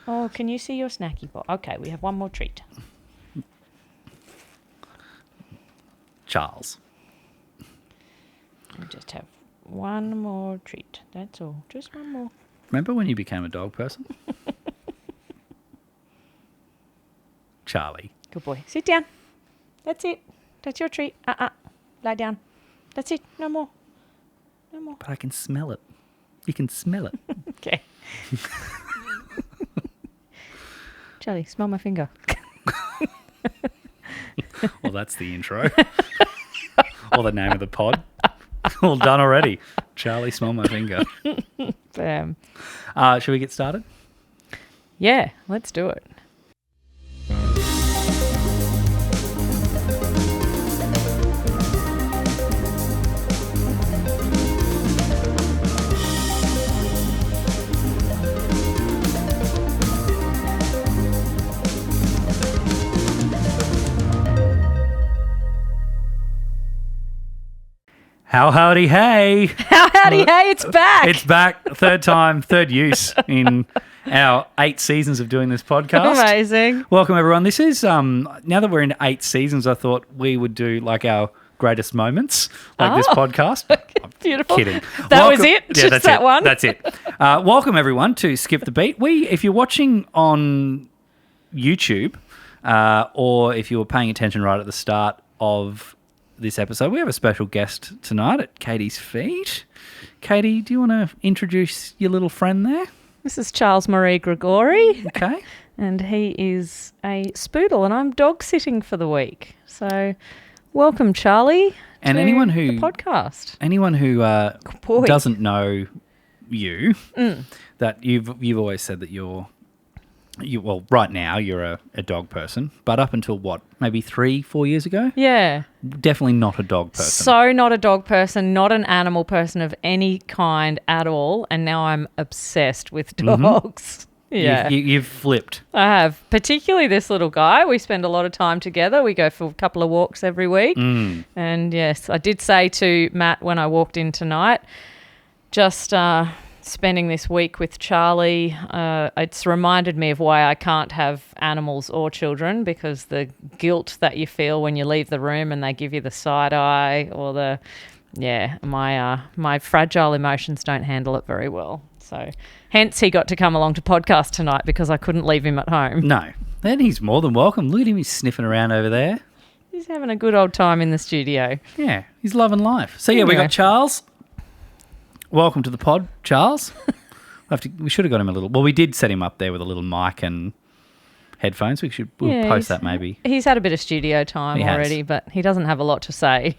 Oh, can you see your snacky box? Okay, we have one more treat. Charles. We just have one more treat. That's all. Just one more. Remember when you became a dog person? Charlie. Good boy. Sit down. That's it. That's your treat. Lie down. That's it. No more. No more. But I can smell it. You can smell it. Okay. Charlie, smell my finger. Well, that's the intro. Or the name of the pod. All done already. Charlie, smell my finger. Should we get started? Yeah, let's do it. How howdy hey. How howdy hey, it's back. It's back. Third time, third use in our 8 seasons of doing this podcast. Amazing. Welcome everyone. This is, now that we're in 8 seasons, I thought we would do like our greatest moments, like this podcast. Beautiful. Kidding. That was it? Yeah, Just that's that it. one? That's it. Welcome everyone to Skip the Beat. If you're watching on YouTube, or if you were paying attention right at the start of this episode, we have a special guest tonight at Katie's feet. Katie, do you want to introduce your little friend there? This is Charles Marie Gregori. Okay. And he is a spoodle, and I'm dog sitting for the week. So, welcome, Charlie. And to anyone the who podcast. Anyone who Boy. doesn't know you, that you've always said that well, right now you're a dog person, but up until what, maybe 3-4 years ago? Yeah. Definitely not a dog person. So not a dog person, not an animal person of any kind at all, and now I'm obsessed with dogs. Yeah. You've flipped. I have, particularly this little guy. We spend a lot of time together. We go for a couple of walks every week. And yes, I did say to Matt when I walked in tonight, just spending this week with Charlie, it's reminded me of why I can't have animals or children, because the guilt that you feel when you leave the room and they give you the side eye or my fragile emotions don't handle it very well. So hence he got to come along to podcast tonight, because I couldn't leave him at home. No. Then he's more than welcome. Look at him, he's sniffing around over there. He's having a good old time in the studio. Yeah, he's loving life. So yeah, we got Charles. Welcome to the pod, Charles. We should have got him a little... Well, we did set him up there with a little mic and headphones. We'll post that maybe. He's had a bit of studio time already, but he doesn't have a lot to say,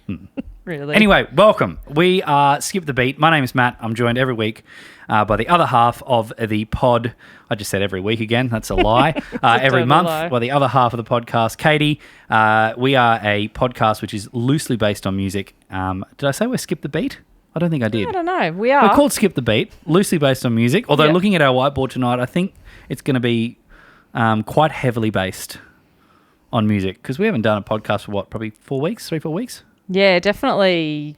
really. Anyway, welcome. We are Skip the Beat. My name is Matt. I'm joined every week by the other half of the pod. I just said every week again. That's a lie. Every month by the other half of the podcast, Katie. We are a podcast which is loosely based on music. Did I say we're Skip the Beat? I don't think I did. I don't know. We are. We're called Skip the Beat, loosely based on music. Although looking at our whiteboard tonight, I think it's going to be quite heavily based on music, because we haven't done a podcast for probably 4 weeks, 3-4 weeks? Yeah, definitely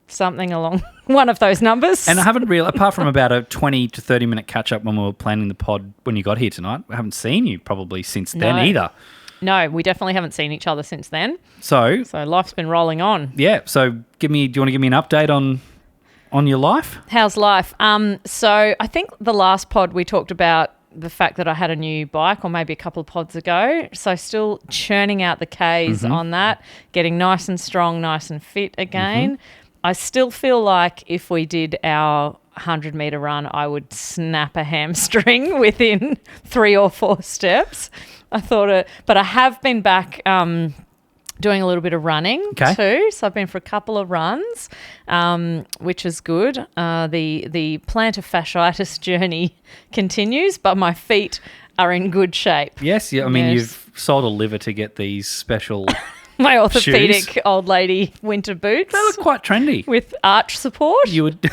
something along one of those numbers. And I haven't really, apart from about a 20 to 30 minute catch up when we were planning the pod when you got here tonight, I haven't seen you probably since then either. No, we definitely haven't seen each other since then. So life's been rolling on. Yeah. So do you want to give me an update on your life? How's life? So I think the last pod we talked about the fact that I had a new bike, or maybe a couple of pods ago. So still churning out the Ks on that, getting nice and strong, nice and fit again. I still feel like if we did our 100-meter run, I would snap a hamstring within 3 or 4 steps. But I have been back doing a little bit of running too. So I've been for a couple of runs, which is good. The plantar fasciitis journey continues, but my feet are in good shape. Yes, yeah. I mean, you've sold a liver to get these special my orthopedic shoes. Old lady winter boots. They look quite trendy. With arch support. You would...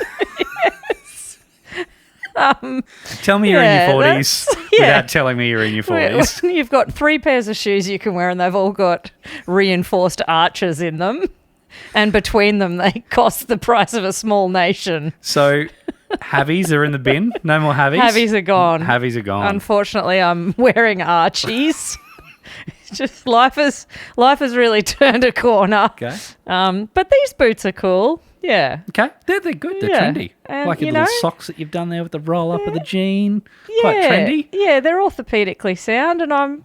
Tell me you're in your 40s without telling me you're in your 40s. You've got 3 pairs of shoes you can wear, and they've all got reinforced arches in them. And between them, they cost the price of a small nation. So Havies are in the bin. No more Havies. Havies are gone. Havies are gone. Unfortunately, I'm wearing Archies. Just life has really turned a corner. Okay. But these boots are cool. Yeah. Okay. They're good. They're trendy. And, like your little socks that you've done there with the roll up of the jean. Quite trendy. Yeah, they're orthopedically sound, and I'm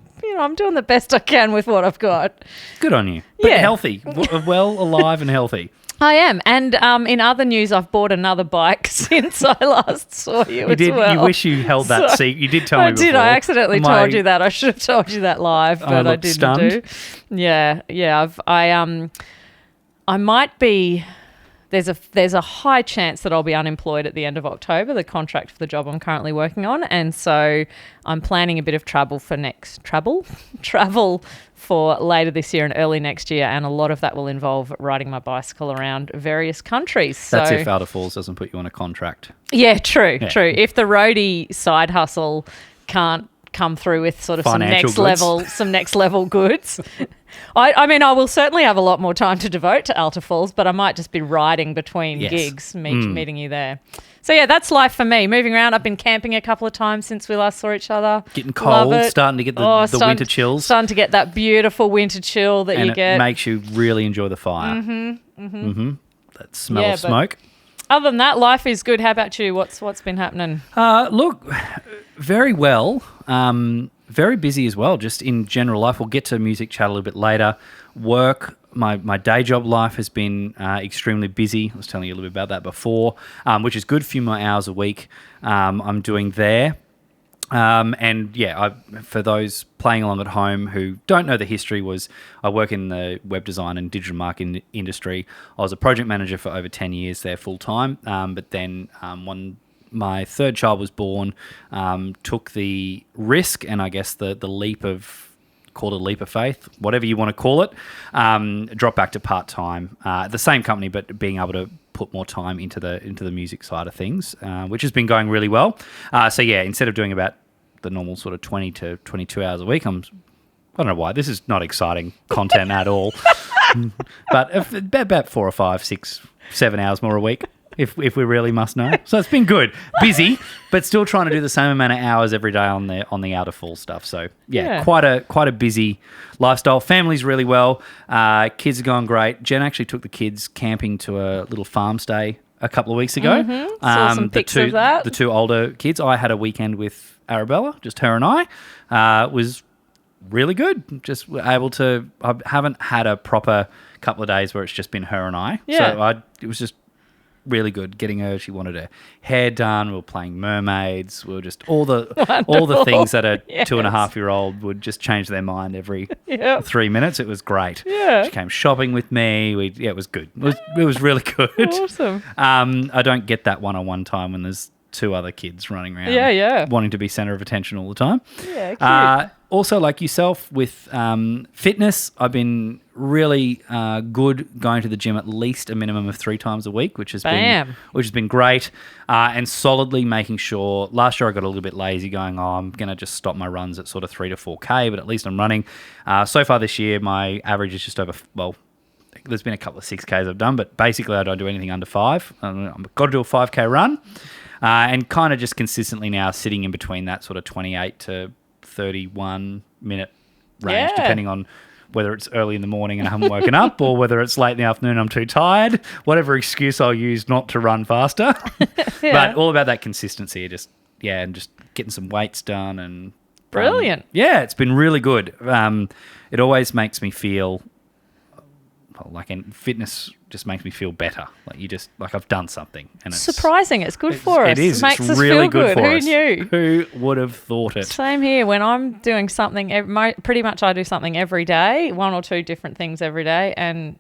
doing the best I can with what I've got. Good on you. But healthy. Well, alive and healthy. I am. And in other news, I've bought another bike since I last saw you as well. You wish you held that seat. You did tell me before. I accidentally told you that. I should have told you that live, but I didn't stunned. Yeah. I might be... There's a high chance that I'll be unemployed at the end of October, the contract for the job I'm currently working on. And so I'm planning a bit of travel for later this year and early next year. And a lot of that will involve riding my bicycle around various countries. That's if Alder Falls doesn't put you on a contract. Yeah, true. If the roadie side hustle can't come through with sort of some next level goods. I mean, I will certainly have a lot more time to devote to Alder Falls, but I might just be riding between gigs, meeting you there. So, yeah, that's life for me. Moving around, I've been camping a couple of times since we last saw each other. Getting cold, starting to get the winter chills. Starting to get that beautiful winter chill that you get. And it makes you really enjoy the fire. That smell of smoke. Other than that, life is good. How about you? What's been happening? Look, very well. Very busy as well, just in general life. We'll get to music chat a little bit later. Work, my day job life has been extremely busy. I was telling you a little bit about that before, which is good. A few more hours a week I'm doing there. For those playing along at home who don't know the history, I work in the web design and digital marketing industry. I was a project manager for over 10 years there full time, but then my third child was born, took the risk and I guess the leap of, call it a leap of faith, whatever you want to call it, dropped back to part-time at the same company, but being able to put more time into the music side of things, which has been going really well. Instead of doing about the normal sort of 20 to 22 hours a week, I don't know why, this is not exciting content at all, but about 4 or 5, 6, 7 hours more a week. If we really must know. So it's been good. Busy, but still trying to do the same amount of hours every day on the Alder Falls stuff. So quite a busy lifestyle. Family's really well. Kids are going great. Jen actually took the kids camping to a little farm stay a couple of weeks ago. Saw some pics of that. The two older kids. I had a weekend with Arabella, just her and I. It was really good. Just able to... I haven't had a proper couple of days where it's just been her and I. Yeah. So it was just really good getting her. She wanted her hair done. We were playing mermaids. We were just all the things that a 2.5-year-old would just change their mind every 3 minutes. It was great. Yeah. She came shopping with me. It was good. It was really good. Awesome. I don't get that one-on-one time when there's two other kids running around wanting to be center of attention all the time. Yeah, cute. Also, like yourself with fitness, I've been really good going to the gym at least a minimum of 3 times a week, which has been great, and solidly making sure. Last year I got a little bit lazy, going, I'm going to just stop my runs at sort of 3 to 4K, but at least I'm running. So far this year, my average is just over. Well, there's been a couple of 6Ks I've done, but basically I don't do anything under 5. I've got to do a 5K run, and kind of just consistently now sitting in between that sort of 28 to 31-minute range, depending on whether it's early in the morning and I haven't woken up, or whether it's late in the afternoon and I'm too tired. Whatever excuse I'll use not to run faster. But all about that consistency, and just getting some weights done. And brilliant. It's been really good. It always makes me feel fitness just makes me feel better. Like I've done something. And it's surprising. It's good for us. It is. It makes us really feel good. For Who us. knew? Who would have thought it? Same here. When I'm doing something, pretty much I do something every day, 1 or 2 different things every day, and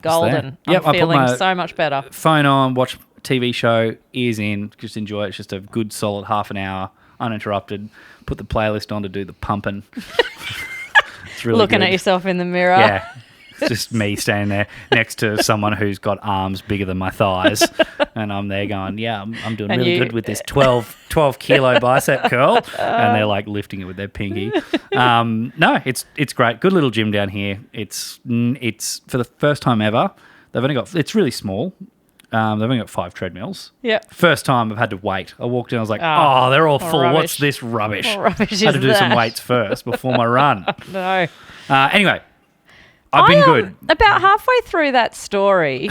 golden. I'm feeling so much better. Phone on, watch a TV show, ears in, just enjoy it. It's just a good solid half an hour, uninterrupted. Put the playlist on to do the pumping. It's really looking good. at yourself in the mirror. Yeah. It's just me standing there next to someone who's got arms bigger than my thighs, and I'm there going, I'm doing really good with this 12 kilo bicep curl, and they're like lifting it with their pinky. No, it's great. Good little gym down here. It's for the first time ever. They've only got, it's really small. They've only got 5 treadmills. Yeah. First time I've had to wait. I walked in, I was like, oh they're all full. rubbish. What's this rubbish? What rubbish is had to do some that? weights first before my run. No. Anyway, I've been good. About halfway through that story,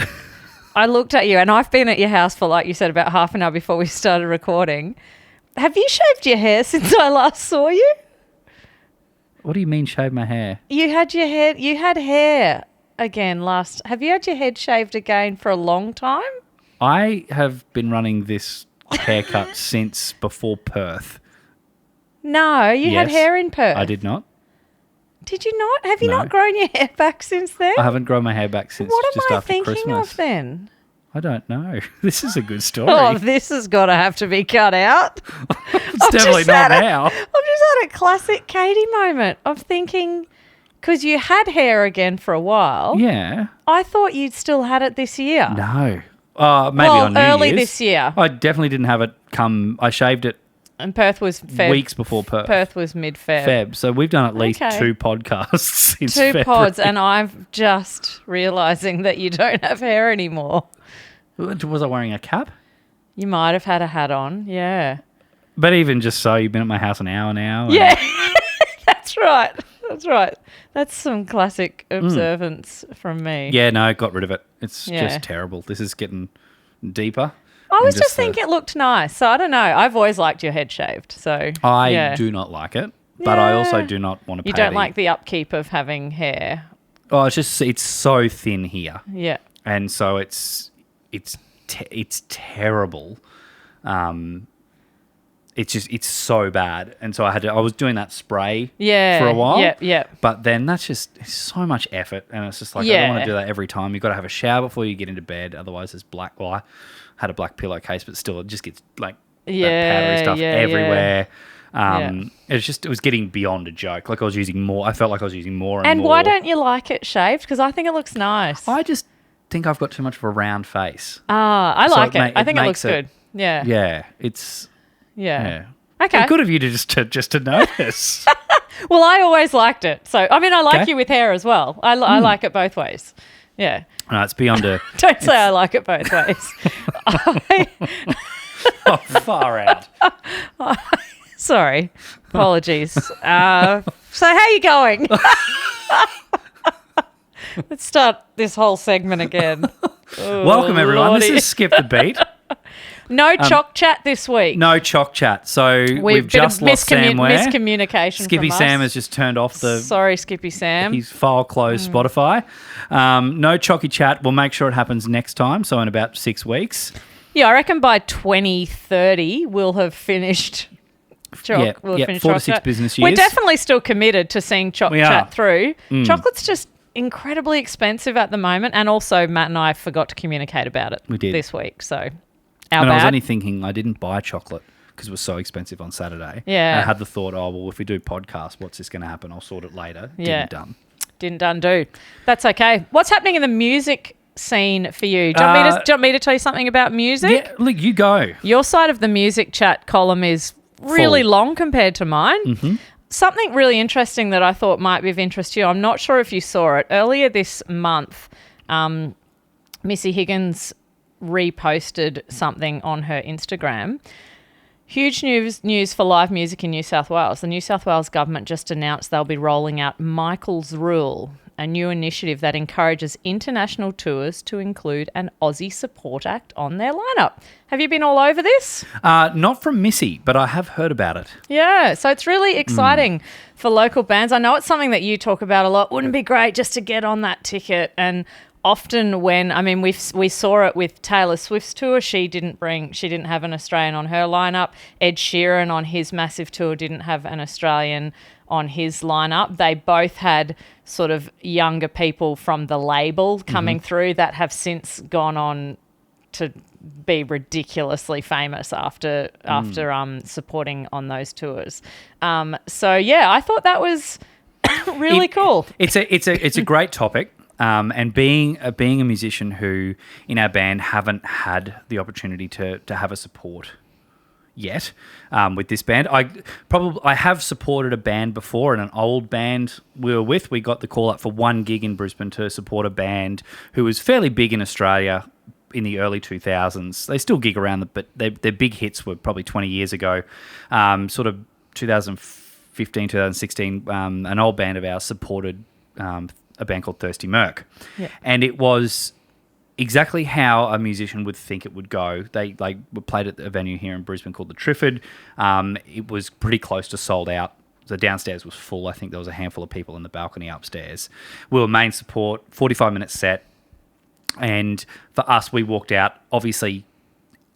I looked at you, and I've been at your house for, like you said, about half an hour before we started recording. Have you shaved your hair since I last saw you? What do you mean shave my hair? You had hair again last. Have you had your head shaved again for a long time? I have been running this haircut since before Perth. No, you had hair in Perth. I did not. Did you not? Have you not grown your hair back since then? I haven't grown my hair back since What just am I after thinking Christmas. of then? I don't know. This is a good story. Oh, this has got to have to be cut out. It's definitely not now. I've just had a classic Katie moment of thinking, because you had hair again for a while. Yeah. I thought you'd still had it this year. No. Maybe on New early Year's. this year. I definitely didn't have it come. I shaved it And Perth was Feb. weeks before Perth. Perth was mid-Feb. Feb. So we've done at least Okay. 2 podcasts since Two February. pods, and I'm just realising that you don't have hair anymore. Was I wearing a cap? You might have had a hat on, yeah. But even just so, you've been at my house an hour now. and- Yeah, that's right. That's right. That's some classic observance from me. Yeah, no, got rid of it. It's Yeah. just terrible. This is getting deeper. I was And just thinking it looked nice. So I don't know. I've always liked your head shaved. So I do not like it, but I also Yeah. do not want to pay You don't like the upkeep of having hair. Oh, it's so thin here. Yeah. And so it's terrible. It's so bad. And so I was doing that spray for a while. Yeah. But then it's so much effort, and it's just like I Yeah. don't want to do that every time. You've got to have a shower before you get into bed, otherwise there's black. Well, I had a black pillowcase, but still, it just gets like that powdery stuff everywhere. It was getting beyond a joke. Like I felt like I was using more and more. And why don't you like it shaved? Because I think it looks nice. I just think I've got too much of a round face. I So like it it. I think it looks makes it- good. Yeah. Yeah, it's Yeah. yeah. Okay. Good of you to just to notice. Well, I always liked it. So, I mean, I like Okay. you with hair as well. I like it both ways. Yeah. No, it's beyond a Don't say I like it both ways. far out. Sorry. Apologies. So how you going? Let's start this whole segment again. Oh, Welcome everyone. Lordy. This is Skip the Beat. No choc chat this week. No choc chat. So we've just lost Sam Ware. Miscommunication Skippy from Sam us. has just turned off the Sorry, Skippy Sam. his file closed Spotify. No chocky chat. We'll make sure it happens next time. So in about 6 weeks. Yeah, I reckon by 2030 we'll have finished Choc. We'll have finished 4 to Choc 6 Chat. business years. We're definitely still committed to seeing Choc We are. Chat through. Chocolate's just incredibly expensive at the moment, and also Matt and I forgot to communicate about it We did. this week. So, I was bad. only thinking I didn't buy chocolate because it was so expensive on Saturday. Yeah. And I had the thought, oh, well, if we do podcast, what's this going to happen? I'll sort it later. Yeah. Didn't done. Didn't undo. That's okay. What's happening in the music scene for you? Do you want me to tell you something about music? Yeah, look, you go. Your side of the music chat column is really Full. long compared to mine. Mm-hmm. Something really interesting that I thought might be of interest to you. I'm not sure if you saw it. Earlier this month, Missy Higgins reposted something on her Instagram. Huge news for live music in New South Wales. The New South Wales government just announced they'll be rolling out Michael's Rule, a new initiative that encourages international tours to include an Aussie support act on their lineup. Have you been all over this? Not from Missy, but I have heard about it. Yeah, so it's really exciting for local bands. I know it's something that you talk about a lot. Wouldn't it be great just to get on that ticket? And often we saw it with Taylor Swift's tour. She didn't have an Australian on her lineup. Ed Sheeran on his massive tour didn't have an Australian on his lineup. They both had sort of younger people from the label coming through that have since gone on to be ridiculously famous after supporting on those tours. So yeah, I thought that was really cool. It's a great topic. And being a musician who in our band haven't had the opportunity to have a support yet with this band. I have supported a band before, and an old band we were with. We got the call up for one gig in Brisbane to support a band who was fairly big in Australia in the early 2000s. They still gig around, but their big hits were probably 20 years ago. Sort of 2015, 2016, an old band of ours supported a band called Thirsty Merc. Yeah. And it was exactly how a musician would think it would go. They were played at a venue here in Brisbane called the Triffid. It was pretty close to sold out. The downstairs was full. I think there was a handful of people in the balcony upstairs. We were main support, 45-minute set. And for us, we walked out. Obviously,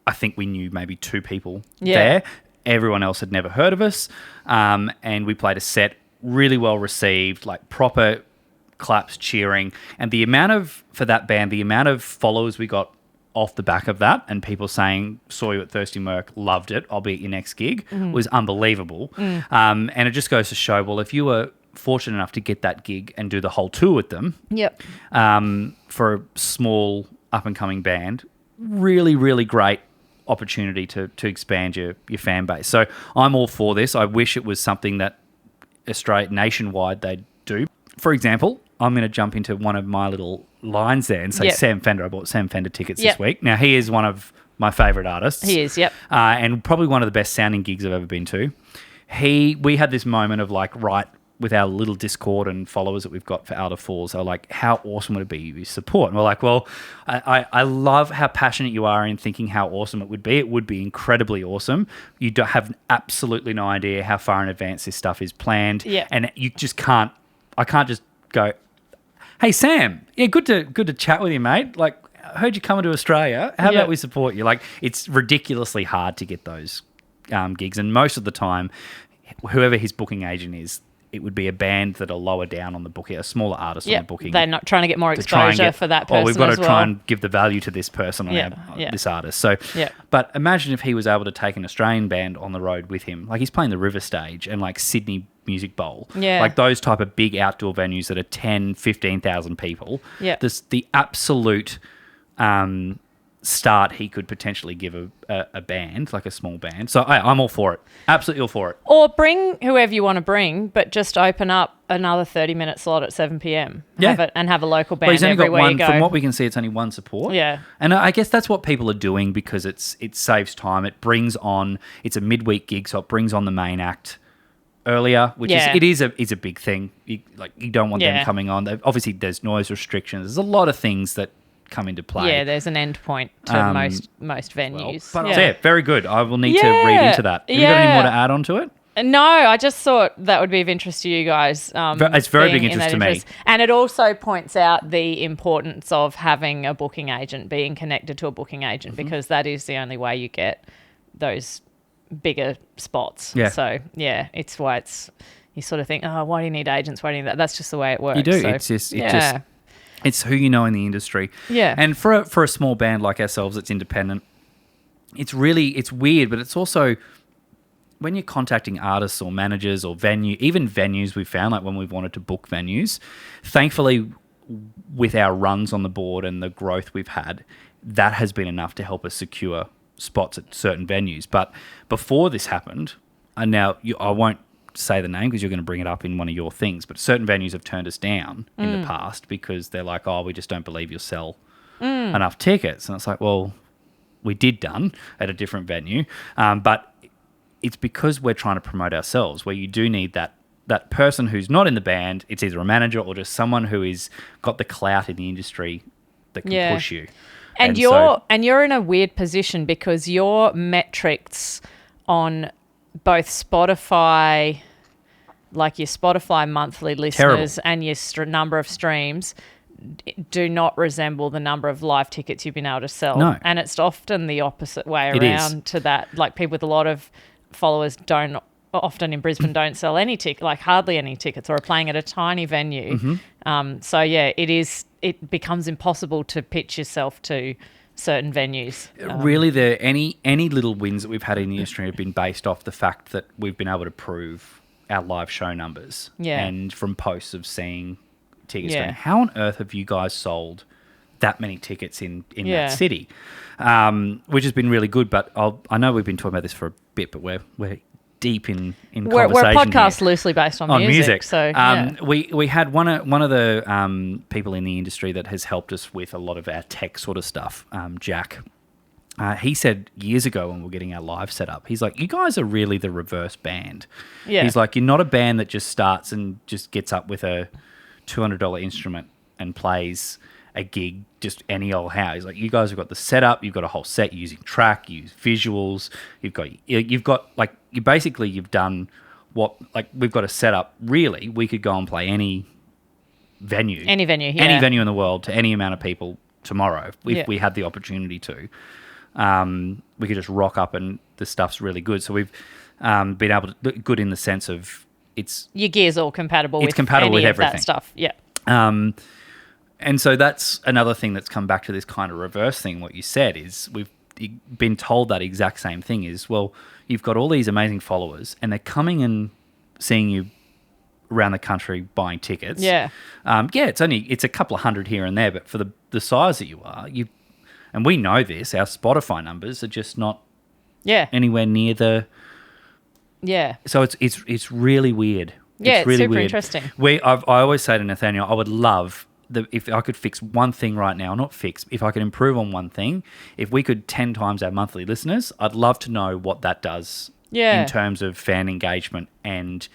I think we knew maybe 2 people there. Everyone else had never heard of us. And we played a set, really well received, like proper claps, cheering. And for that band, the amount of followers we got off the back of that and people saying, saw you at Thirsty Merc, loved it, I'll be at your next gig, was unbelievable. And it just goes to show, well, if you were fortunate enough to get that gig and do the whole tour with them, for a small up-and-coming band, really, really great opportunity to expand your fan base. So I'm all for this. I wish it was something that Australia nationwide they'd do. For example, I'm going to jump into one of my little lines there and say Sam Fender. I bought Sam Fender tickets this week. Now, he is one of my favourite artists. He is, and probably one of the best sounding gigs I've ever been to. We had this moment of like, right, with our little Discord and followers that we've got for Out of Falls, they're like, how awesome would it be you support? And we're like, well, I love how passionate you are in thinking how awesome it would be. It would be incredibly awesome. You don't have absolutely no idea how far in advance this stuff is planned. Yeah. And you just can't, I can't just go, hey, Sam, good to chat with you, mate. Like, I heard you coming to Australia. How about we support you? Like, it's ridiculously hard to get those gigs. And most of the time, whoever his booking agent is, it would be a band that are lower down on the booking, a smaller artist on the booking. They're not trying to get more exposure for that person. We've got to as well. try and give the value to this person on this artist. So, but imagine if he was able to take an Australian band on the road with him. Like, he's playing the River Stage and like Sydney Music Bowl. Yeah. Like those type of big outdoor venues that are 10, 15,000 people. Yeah. The absolute start he could potentially give a band, like a small band. So I'm all for it. Absolutely all for it. Or bring whoever you want to bring, but just open up another 30-minute slot at 7 p.m. Yeah. Have a local band He's only everywhere got one, you go. from what we can see, it's only one support. Yeah. And I guess that's what people are doing because it saves time. It brings on, it's a midweek gig, so it brings on the main act earlier, which is a big thing. You don't want them coming on. Obviously, there's noise restrictions. There's a lot of things that come into play. Yeah, there's an end point to most venues. Well, but very good. I will need to read into that. Have you got any more to add on to it? No, I just thought that would be of interest to you guys. It's very big interest to me. And it also points out the importance of having a booking agent, being connected to a booking agent, because that is the only way you get those bigger spots. Yeah. So, it's why you sort of think, oh, why do you need agents? Why do you need that? That's just the way it works. You do. So, it's who you know in the industry. Yeah. And for a small band like ourselves that's independent, it's weird, but it's also when you're contacting artists or managers or even venues we've found, like when we've wanted to book venues, thankfully with our runs on the board and the growth we've had, that has been enough to help us secure spots at certain venues. But before this happened, and now I won't say the name because you're going to bring it up in one of your things, but certain venues have turned us down in the past because they're like, oh, we just don't believe you'll sell enough tickets. And it's like, well, we did done at a different venue, but it's because we're trying to promote ourselves, where you do need that person who's not in the band. It's either a manager or just someone who is got the clout in the industry that can push you. And you're in a weird position because your metrics on both Spotify, like your Spotify monthly listeners and your number of streams, do not resemble the number of live tickets you've been able to sell. No. And it's often the opposite way around to that. Like people with a lot of followers often in Brisbane don't sell any like hardly any tickets, or are playing at a tiny venue. It becomes impossible to pitch yourself to certain venues. Really, any little wins that we've had in the industry have been based off the fact that we've been able to prove our live show numbers. Yeah. And from posts of seeing tickets going, how on earth have you guys sold that many tickets in that city? Which has been really good. But I know we've been talking about this for a bit, but we're deep in We're conversation a podcast here. loosely based on music. So we had one of the people in the industry that has helped us with a lot of our tech sort of stuff, Jack. He said years ago when we were getting our live set up, he's like, you guys are really the reverse band. Yeah. He's like, you're not a band that just starts and just gets up with a $200 instrument and plays a gig just any old how. He's like, you guys have got the setup, you've got a whole set using track, you use visuals, you've got like, you've done what, like, we've got a setup. Really, we could go and play any venue in the world to any amount of people tomorrow if we had the opportunity to. We could just rock up and the stuff's really good. So we've been able to, good in the sense of your gear's all compatible with everything. That stuff. Yeah. And so that's another thing that's come back to this kind of reverse thing. What you said is we've been told that exact same thing is, well, you've got all these amazing followers and they're coming and seeing you around the country buying tickets. Yeah. It's a couple of hundred here and there, but for the size that you are, and we know this, our Spotify numbers are just not anywhere near the... Yeah. So it's really weird. Yeah, it's really super weird. Interesting. I always say to Nathaniel, I would love... if I could fix one thing right now, if I could improve on one thing, if we could 10 times our monthly listeners, I'd love to know what that does in terms of fan engagement and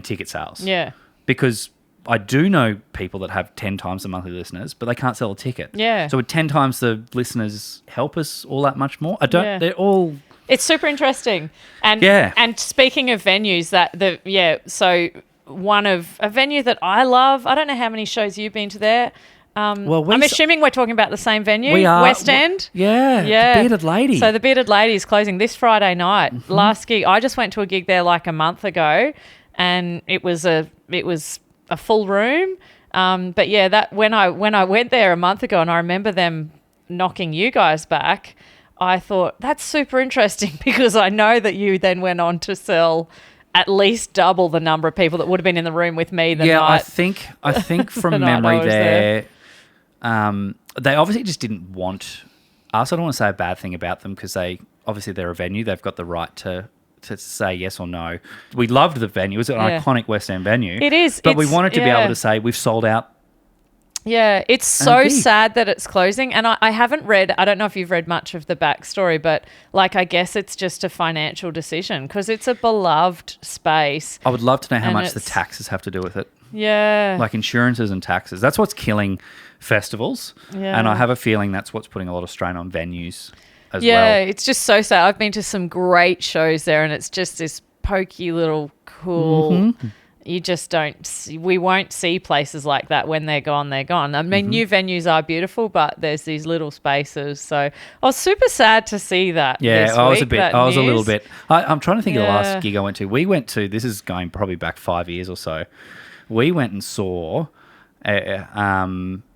ticket sales. Yeah. Because I do know people that have 10 times the monthly listeners, but they can't sell a ticket. Yeah. So would 10 times the listeners help us all that much more? They're all... It's super interesting. And speaking of venues, so one of a venue that I love, I don't know how many shows you've been to there. I'm assuming we're talking about the same venue, we are, West End. Yeah, the Bearded Lady. So the Bearded Lady is closing this Friday night. Mm-hmm. Last gig, I just went to a gig there like a month ago, and it was a full room. But yeah, that when I went there a month ago, and I remember them knocking you guys back, I thought that's super interesting because I know that you then went on to sell at least double the number of people that would have been in the room with me the night. I think from memory there, they obviously just didn't want us. I don't want to say a bad thing about them because they're a venue. They've got the right to say yes or no. We loved the venue. It was an iconic West End venue. It is. But we wanted to be able to say we've sold out. Yeah, it's so sad that it's closing. And I haven't read, I don't know if you've read much of the backstory, but I guess it's just a financial decision because it's a beloved space. I would love to know how much the taxes have to do with it. Yeah. Like insurances and taxes. That's what's killing festivals. Yeah. And I have a feeling that's what's putting a lot of strain on venues as well. Yeah, it's just so sad. I've been to some great shows there and it's just this pokey little cool... Mm-hmm. You just we won't see places like that when they're gone, they're gone. I mean, new venues are beautiful, but there's these little spaces. So I was super sad to see that. Yeah, I was a little bit. I'm trying to think of the last gig I went to. We went to, this is going probably back 5 years or so. We went and saw, it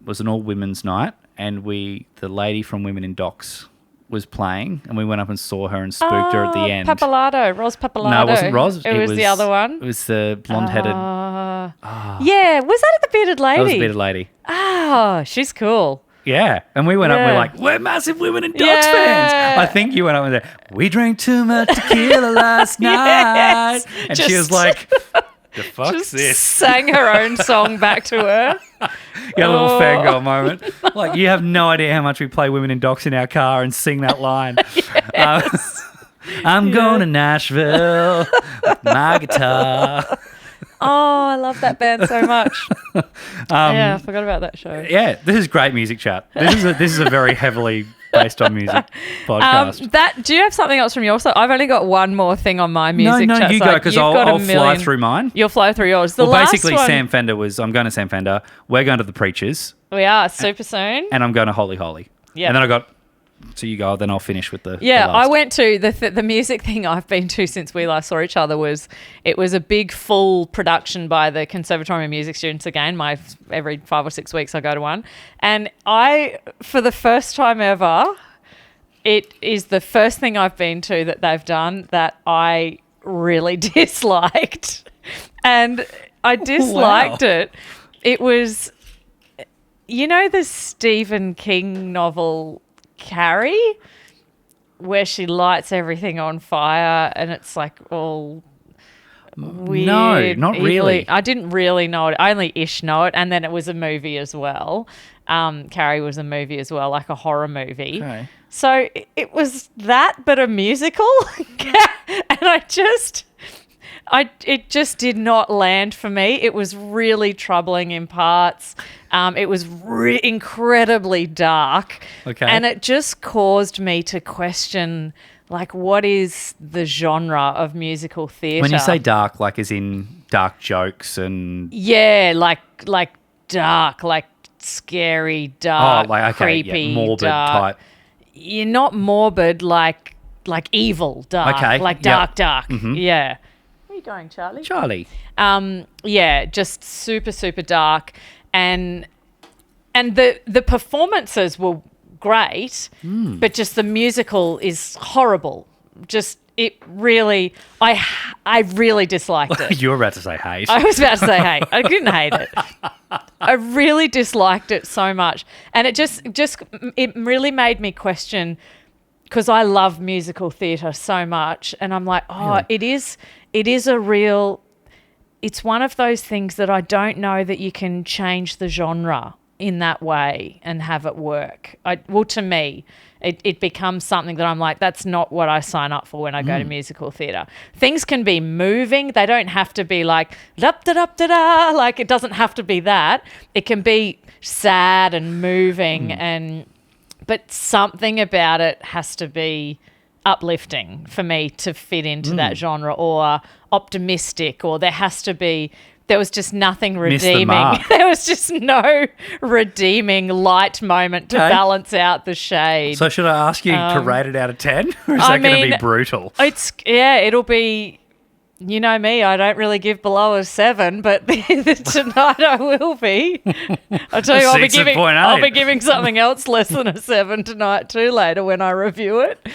was an all women's night and the lady from Women in Docs was playing and we went up and saw her and spooked her at the end. Ros Pappalardo. No, it wasn't Ros. It was the other one. It was the blonde-headed. Yeah, was that at the Bearded Lady? That was the Bearded Lady. Oh, she's cool. Yeah, and we went up and we're like, we're massive Women in Dogs fans. I think you went up and said, we drank too much tequila last night. And she was like... The fuck's this? Sang her own song back to her. You had a little fangirl moment. Like, you have no idea how much we play Women in Docs in our car and sing that line. Yes. I'm going to Nashville with my guitar. Oh, I love that band so much. I forgot about that show. Yeah, this is great music chat. This is a very heavily based on music podcast. Do you have something else from your side? I've only got one more thing on my music chat. No, you go because I'll fly through mine. You'll fly through yours. Basically, Sam Fender I'm going to Sam Fender. We're going to the Preachers. We are super soon. And I'm going to Holy Holy. Yeah. And then I got... So you go, then I'll finish with the I went to the music thing I've been to since we last saw each other was a big full production by the Conservatorium of Music students again. Every 5 or 6 weeks I go to one. And for the first time ever, it is the first thing I've been to that they've done that I really disliked. And I disliked it. It was, the Stephen King novel Carrie, where she lights everything on fire and it's like all weird. No, not really. I didn't really know it. I only ish know it. And then it was a movie as well. Carrie was a movie as well, like a horror movie. Okay. So it was that, but a musical. And it just did not land for me. It was really troubling in parts. It was incredibly dark. Okay. And it just caused me to question, like, what is the genre of musical theatre? When you say dark, like as in dark jokes and... Yeah, like dark, like scary, dark, creepy, morbid dark. type. You're not morbid, like evil, dark, like dark. Mm-hmm. Yeah. Where are you going, Charlie? Charlie. Yeah, just super, super dark, and the performances were great, but just the musical is horrible. Just it really, I really disliked it. You were about to say hate. I was about to say hate. I didn't hate it. I really disliked it so much, and it just it really made me question, because I love musical theatre so much, and I'm like, it is a real. It's one of those things that I don't know that you can change the genre in that way and have it work. To me, it becomes something that I'm like, that's not what I sign up for when I go to musical theatre. Things can be moving. They don't have to be like, da-da-da-da-da, like it doesn't have to be that. It can be sad and moving, but something about it has to be uplifting for me to fit into that genre, or optimistic, or there was just nothing redeeming. There was just no redeeming light moment to balance out the shade. So should I ask you to rate it out of 10? Or is that going to be brutal? It'll be, you know me, I don't really give below a 7, but tonight I will be. I'll tell you, I'll be giving something else less than a 7 tonight too, later when I review it.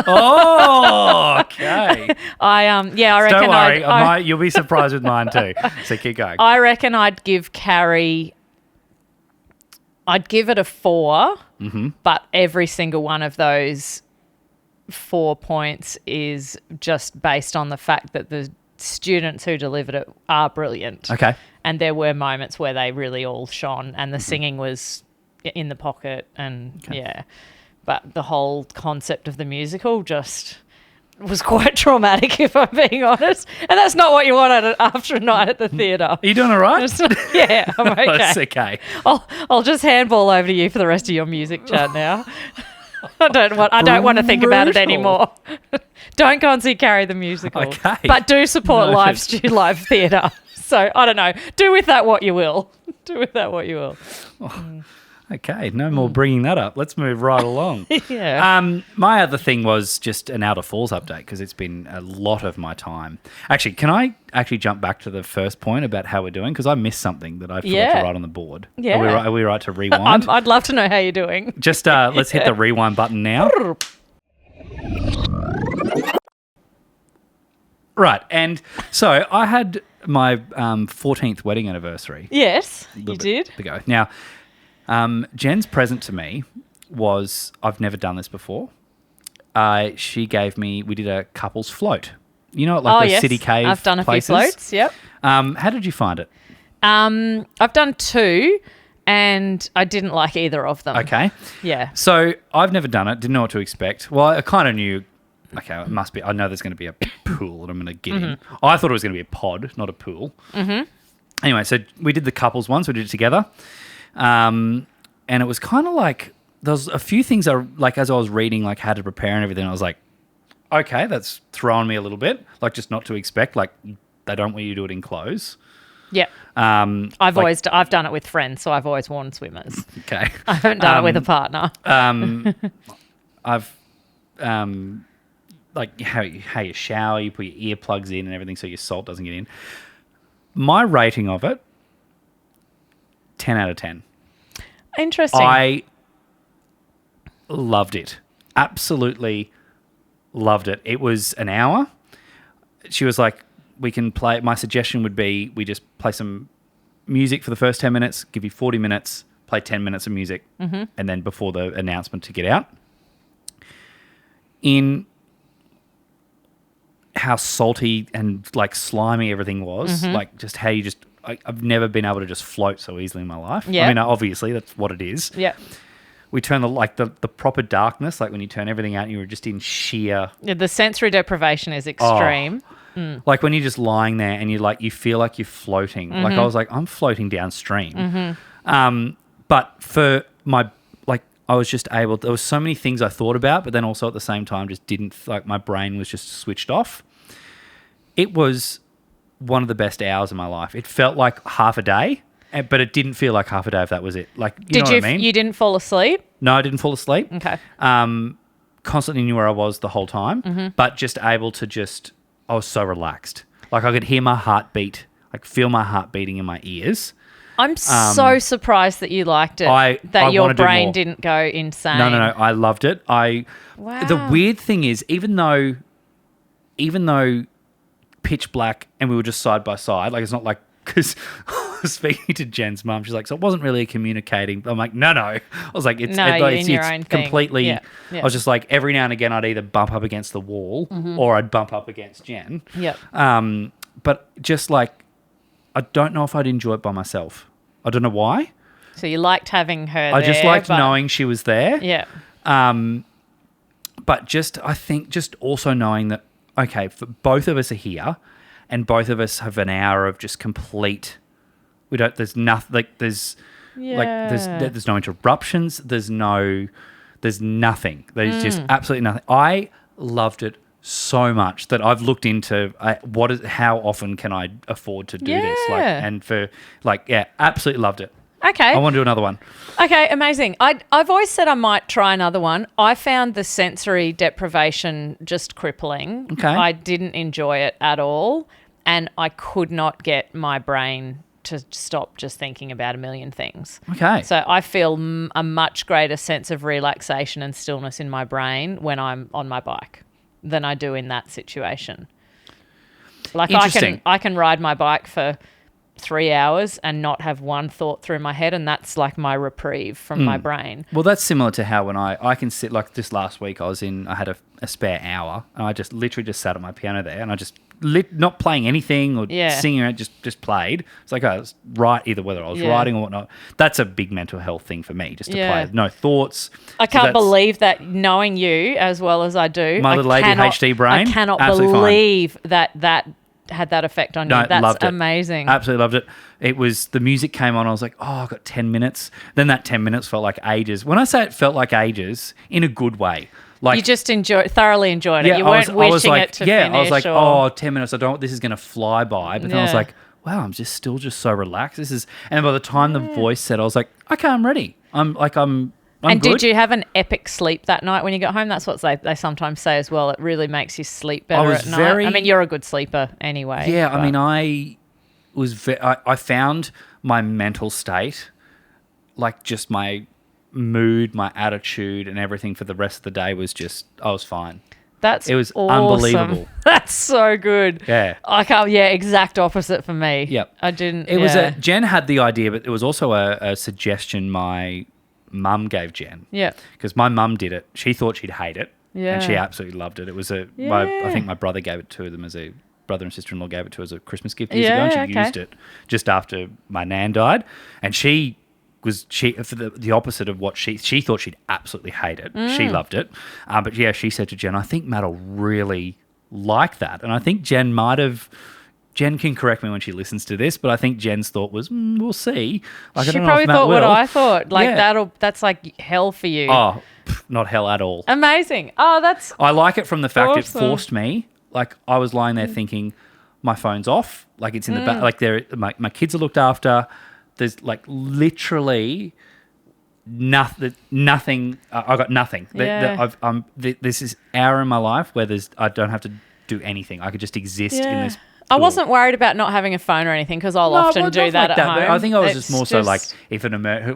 Oh, okay. I reckon. Don't worry, you'll be surprised with mine too. So keep going. I reckon I'd give Carrie. I'd give it a 4, but every single one of those 4 points is just based on the fact that the students who delivered it are brilliant. Okay. And there were moments where they really all shone, and the singing was in the pocket, and but the whole concept of the musical just was quite traumatic, if I'm being honest. And that's not what you want after a night at the theatre. Are you doing all right? Yeah, I'm okay. That's okay. I'll just handball over to you for the rest of your music chat now. I don't want to think about it anymore. Don't go and see Carrie the musical. Okay. But do support live theatre. So, I don't know. Do with that what you will. Okay, no more bringing that up. Let's move right along. Yeah. My other thing was just an Outer Falls update, because it's been a lot of my time. Actually, can I jump back to the first point about how we're doing? Because I missed something that I forgot to write on the board. Yeah. Are we right to rewind? I'd love to know how you're doing. Just let's hit the rewind button now. Right, and so I had my 14th wedding anniversary. Yes, you did. Ago. Now, Jen's present to me was, I've never done this before. She gave me, we did a couples float. You know, like those city cave I've done places? A few floats, yep. How did you find it? I've done 2 and I didn't like either of them. Okay. Yeah. So I've never done it, didn't know what to expect. Well, I kind of knew, okay, it must be, I know there's going to be a pool that I'm going to get in. I thought it was going to be a pod, not a pool. Mm-hmm. Anyway, so we did the couples one, so we did it together. And it was kind of like, there was a few things like as I was reading, like how to prepare and everything, I was like, okay, that's throwing me a little bit, like just not to expect, like they don't want you to do it in clothes. Yeah. I've done it with friends, so I've always worn swimmers. Okay. I haven't done it with a partner. I've like how you shower, you put your earplugs in and everything so your salt doesn't get in. My rating of it, 10 out of 10. Interesting. I loved it. Absolutely loved it. It was an hour. She was like, we can play. My suggestion would be we just play some music for the first 10 minutes, give you 40 minutes, play 10 minutes of music, and then before the announcement to get out. in how salty and like slimy everything was, like just how you just. I've never been able to just float so easily in my life. Yeah. I mean, obviously that's what it is. Yeah. We turn the proper darkness, like when you turn everything out and you're just in sheer... Yeah, the sensory deprivation is extreme. Like when you're just lying there and you feel like you're floating. Like I was like, I'm floating downstream. But for my... Like I was just able... There was so many things I thought about, but then also at the same time just didn't... Like my brain was just switched off. It was one of the best hours of my life. It felt like half a day. But it didn't feel like half a day if that was it. Like, you know what I mean? You didn't fall asleep? No, I didn't fall asleep. Okay. Constantly knew where I was the whole time, but just able to I was so relaxed. Like I could hear my heartbeat, like feel my heart beating in my ears. I'm so surprised that you liked it, that your brain didn't go insane. No, I loved it. Wow. The weird thing is, even though pitch black and we were just side by side, like it's not like, because I was speaking to Jen's mum, she's like, so it wasn't really communicating. I'm like, no. I was like, it's your own completely. thing. Yeah. I was just like, every now and again, I'd either bump up against the wall or I'd bump up against Jen. Yep. But just like, I don't know if I'd enjoy it by myself. I don't know why. So you liked having her there. I just liked knowing she was there. Yeah. But I think just also knowing that, okay, both of us are here. And both of us have an hour of just complete. There's nothing. Like there's no interruptions. There's nothing. There's just absolutely nothing. I loved it so much that I've looked into how often can I afford to do this? Absolutely loved it. Okay. I want to do another one. Okay, amazing. I've always said I might try another one. I found the sensory deprivation just crippling. Okay. I didn't enjoy it at all, and I could not get my brain to stop just thinking about a million things. Okay. So I feel a much greater sense of relaxation and stillness in my brain when I'm on my bike than I do in that situation. Like I can ride my bike for 3 hours and not have one thought through my head, and that's like my reprieve from my brain. Well, that's similar to how when I can sit, like this last week I had a spare hour and I just literally just sat at my piano there and I just not playing anything or singing around, just played. It's like I was either whether I was writing or whatnot. That's a big mental health thing for me, just to play. No thoughts. I can't believe that, knowing you as well as I do. My little ADHD brain. I cannot believe that had that effect on you. That's loved it. Amazing. Absolutely loved it. It was, the music came on, I was like, oh, I've got 10 minutes. Then that 10 minutes felt like ages. When I say it felt like ages, in a good way. Like, you just thoroughly enjoyed it. You weren't wishing it to finish. I was like, 10 minutes, this is going to fly by. But then I was like, wow, I'm still so relaxed. And by the time the voice said, I was like, okay, I'm ready. I'm and good. Did you have an epic sleep that night when you got home? That's what they sometimes say as well. It really makes you sleep better at night. I mean, you're a good sleeper anyway. Yeah, but. I mean, I found my mental state, like just my mood, my attitude and everything for the rest of the day was I was fine. It was awesome. Unbelievable. That's so good. Yeah. Exact opposite for me. Yep. I didn't. Jen had the idea, but it was also a suggestion my mum gave Jen. Yeah. Because my mum did it. She thought she'd hate it. Yeah. And she absolutely loved it. It was I think my brother gave it to them brother and sister-in-law gave it to her as a Christmas gift years ago, and she used it just after my nan died. And she was for the opposite of what she thought she'd absolutely hate it. She loved it. But yeah, she said to Jen, I think Matt will really like that. And I think Jen can correct me when she listens to this, but I think Jen's thought was, we'll see. Like, she probably thought what I thought. Like that's like hell for you. Oh, not hell at all. Amazing. Oh, I like it from the fact awesome. It forced me. Like I was lying there thinking, my phone's off. Like it's in the back. Like my kids are looked after. There's like literally nothing. I got nothing. Yeah. This is hour in my life where I don't have to do anything. I could just exist in this. I wasn't worried about not having a phone or anything because I'll often do that at home. I think I was just more so like, if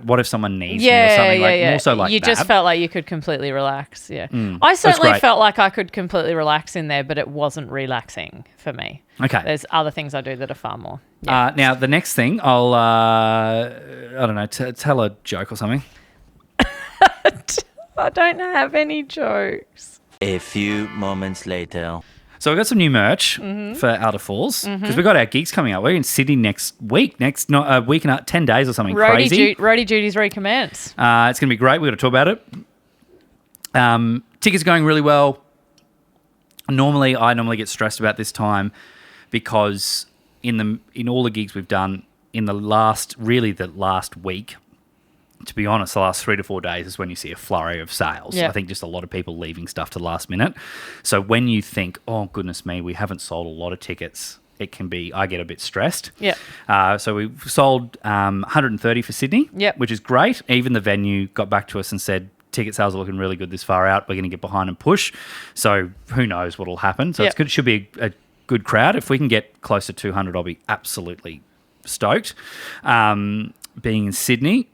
what if someone needs me or something? More so like you that. just felt like you could completely relax. Yeah, I certainly felt like I could completely relax in there, but it wasn't relaxing for me. Okay, there's other things I do that are far more. Yeah. Now the next thing, I'll I don't know, tell a joke or something. I don't have any jokes. A few moments later. So we've got some new merch for Outer Falls because we've got our gigs coming up. We're in Sydney next week, a week and 10 days or something crazy. Roadie duties recommence. It's going to be great. We've got to talk about it. Tickets are going really well. I normally get stressed about this time because in all the gigs we've done in the last week, to be honest, the last 3 to 4 days is when you see a flurry of sales. Yep. I think just a lot of people leaving stuff to the last minute. So when you think, oh, goodness me, we haven't sold a lot of tickets, I get a bit stressed. Yeah. So we've sold 130 for Sydney, which is great. Even the venue got back to us and said, ticket sales are looking really good this far out. We're going to get behind and push. So who knows what will happen. So it's good. It should be a good crowd. If we can get close to 200, I'll be absolutely stoked being in Sydney.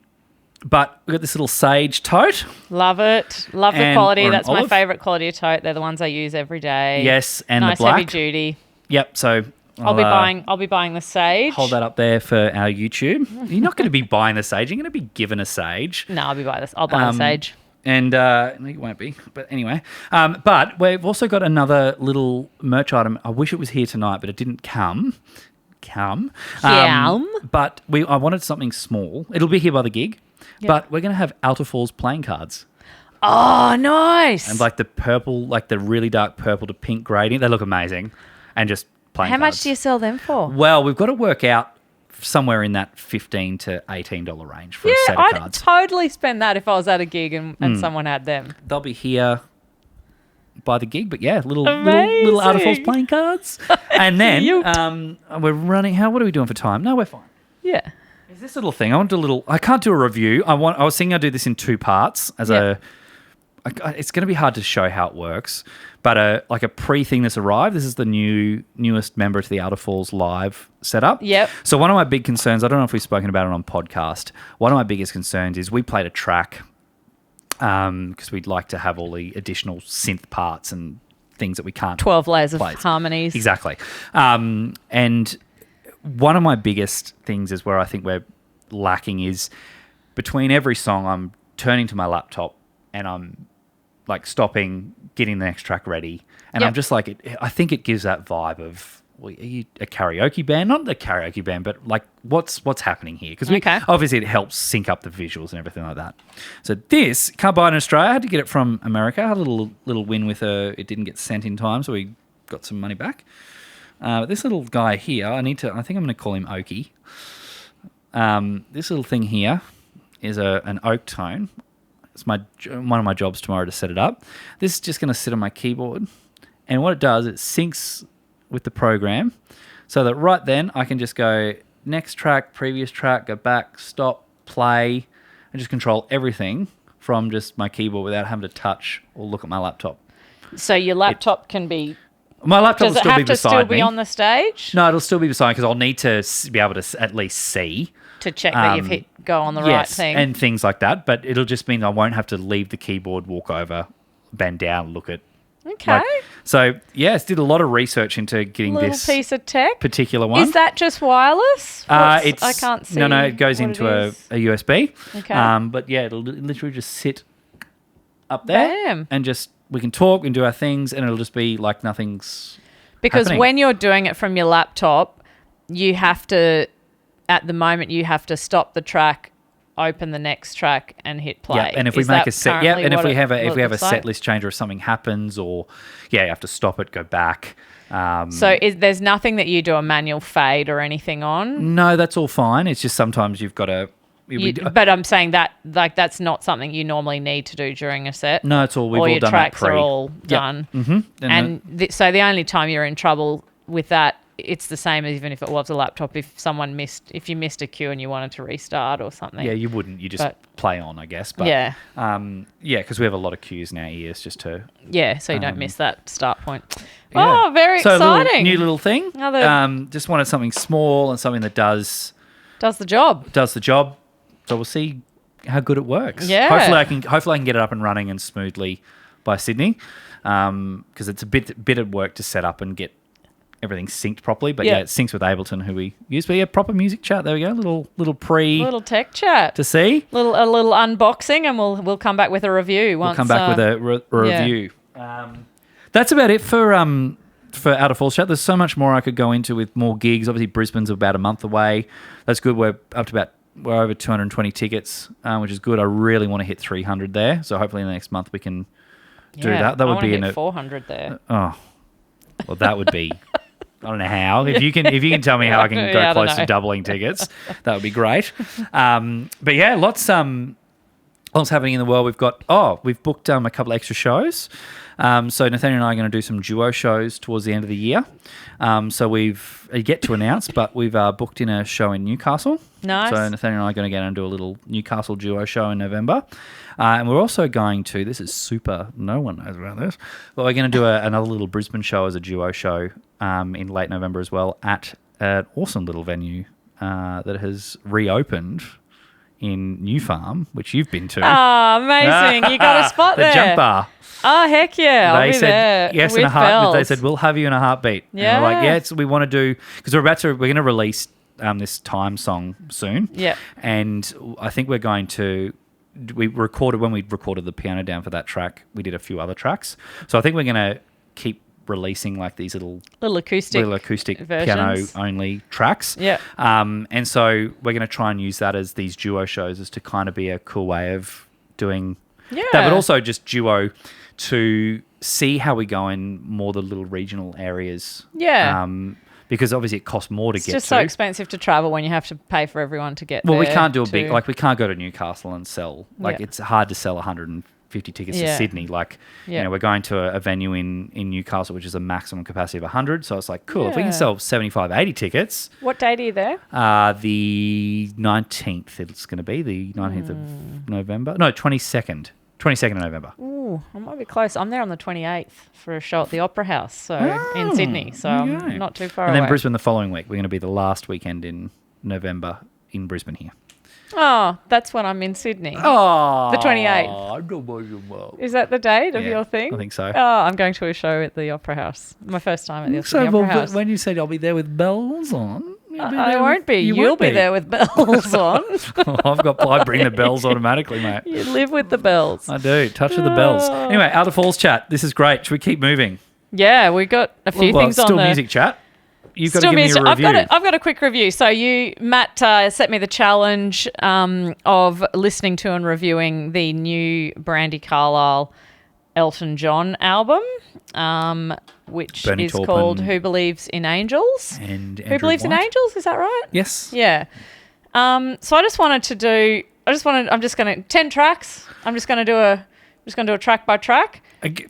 But we've got this little Sage tote. Love it. Love the quality. That's my favourite quality of tote. They're the ones I use every day. Yes, and nice the black. Heavy duty. Yep. So I'll be buying the Sage. Hold that up there for our YouTube. You're not going to be buying the Sage. You're going to be given a Sage. No, I'll buy the Sage. And no, you won't be. But anyway, but we've also got another little merch item. I wish it was here tonight, but it didn't come. But I wanted something small. It'll be here by the gig. Yep. But we're going to have Outer Falls playing cards. Oh, nice. And like the purple, like the really dark purple to pink grading. They look amazing. And just playing cards. How much do you sell them for? Well, we've got to work out somewhere in that $15 to $18 range for a set of cards. I'd totally spend that if I was at a gig and someone had them. They'll be here by the gig, but yeah, little Outer Falls playing cards. And then we're running. What are we doing for time? No, we're fine. Yeah. Is this little thing? I can't do a review. I was thinking I'd do this in 2 parts it's going to be hard to show how it works, but like a pre-thing that's arrived. This is the newest member to the Outer Falls live setup. Yep. So one of my big concerns, I don't know if we've spoken about it on podcast, one of my biggest concerns is we played a track because we'd like to have all the additional synth parts and things that we can't 12 layers play. Of harmonies. Exactly. And one of my biggest things is where I think we're lacking is between every song I'm turning to my laptop and I'm like stopping, getting the next track ready. And I'm just like, I think it gives that vibe of, well, are you a karaoke band? Not a karaoke band, but like what's happening here? Because obviously it helps sync up the visuals and everything like that. So this, can't buy it in Australia. I had to get it from America. I had a little win with it didn't get sent in time, so we got some money back. This little guy here, I think I'm going to call him Okie. This little thing here is an oak tone. It's one of my jobs tomorrow to set it up. This is just going to sit on my keyboard. And what it does, it syncs with the program so that right then I can just go next track, previous track, go back, stop, play, and just control everything from just my keyboard without having to touch or look at my laptop. So your laptop can be... My laptop will still be beside me. Does it have to still be on the stage? No, it'll still be beside me because I'll need to be able to at least see. To check that you've hit go on the right thing. And things like that. But it'll just mean I won't have to leave the keyboard, walk over, bend down, look at. Okay. Did a lot of research into getting this piece of tech particular one. Is that just wireless? I can't see. No, it goes into a USB. Okay. But yeah, it'll literally just sit up there. Bam. And just we can talk and do our things, and it'll just be like nothing's happening. When you're doing it from your laptop, you have to, at the moment, you have to stop the track, open the next track, and hit play. Yeah, and if we make a set, and if we have a set list change or if something happens, or you have to stop it, go back. So there's nothing that you do a manual fade or anything on? No, that's all fine. It's just sometimes you've got to. But I'm saying that that's not something you normally need to do during a set. No, it's all we've all done. All your tracks are all done. Mm-hmm. So the only time you're in trouble with that, it's the same as even if it was a laptop. If you missed a cue and you wanted to restart or something. Yeah, you wouldn't. You just play on, I guess. But, because we have a lot of cues in our ears just to. Yeah, so you don't miss that start point. Yeah. Oh, very exciting! New little thing. Just wanted something small and something that does the job. Does the job. So we'll see how good it works. Yeah. Hopefully I can get it up and running and smoothly by Sydney, because it's a bit of work to set up and get everything synced properly. But it syncs with Ableton, who we use. But proper music chat. There we go. Little tech chat to see. A little unboxing, and we'll come back with a review. We'll come back with a review. That's about it for Out of Falls Chat. There's so much more I could go into with more gigs. Obviously, Brisbane's about a month away. That's good. We're over 220 tickets, which is good. I really want to hit 300 there. So hopefully in the next month we can do that. That would be in 400 there. Oh, well, that would be. I don't know how. If you can tell me how I can go close to doubling tickets, that would be great. But yeah, lots happening in the world. We've booked a couple extra shows. So Nathaniel and I are going to do some duo shows towards the end of the year. So we've yet to announce, but we've booked in a show in Newcastle. Nice. So Nathaniel and I are going to get and do a little Newcastle duo show in November. And we're also going to, this is super, no one knows about this, but we're going to do another little Brisbane show as a duo show in late November as well at an awesome little venue that has reopened in New Farm, which you've been to. Oh, amazing. You got a spot there. The Jump Bar. Oh, heck yeah. I'll be there. Yes, in a heartbeat. They said, we'll have you in a heartbeat. Yeah. And we're like, yeah, we want to do, because we're going to release this Time song soon. Yeah. And I think we're going to, when we recorded the piano down for that track, we did a few other tracks. So I think we're going to keep releasing like these little acoustic piano only tracks. Yeah. And so we're going to try and use that as these duo shows as to kind of be a cool way of doing that, but also just duo to see how we go in more the little regional areas. Yeah. Because obviously it costs more to get to. It's just so expensive to travel when you have to pay for everyone to get there. Well, we can't do we can't go to Newcastle and sell. It's hard to sell 150 tickets to Sydney. We're going to a venue in Newcastle, which is a maximum capacity of 100. So it's like, cool, if we can sell 75, 80 tickets. What date are you there? The 19th, it's going to be, the 19th of November. No, 22nd. 22nd of November. Ooh, I might be close. I'm there on the 28th for a show at the Opera House, so in Sydney, so I'm not too far away. And then Brisbane the following week. We're going to be the last weekend in November in Brisbane here. Oh, that's when I'm in Sydney. Oh. The 28th. Is that the date of your thing? I think so. Oh, I'm going to a show at the Opera House. My first time at the Opera House. When you said I'll be there with bells on... I won't be. You'll be there with bells on. I bring the bells automatically, mate. You live with the bells. I do. Touch of the bells. Anyway, Out of Falls Chat. This is great. Should we keep moving? Yeah, we got a few things on there. Still music chat. You've got to give me a review. I've got a quick review. So Matt set me the challenge of listening to and reviewing the new Brandy Carlisle Elton John album, which Bernie is Taupin called Who Believes in Angels? And Who Believes in Angels? Is that right? Yes. Yeah. So I just wanted to do. I'm just going to 10 tracks. I'm just going to do a track by track.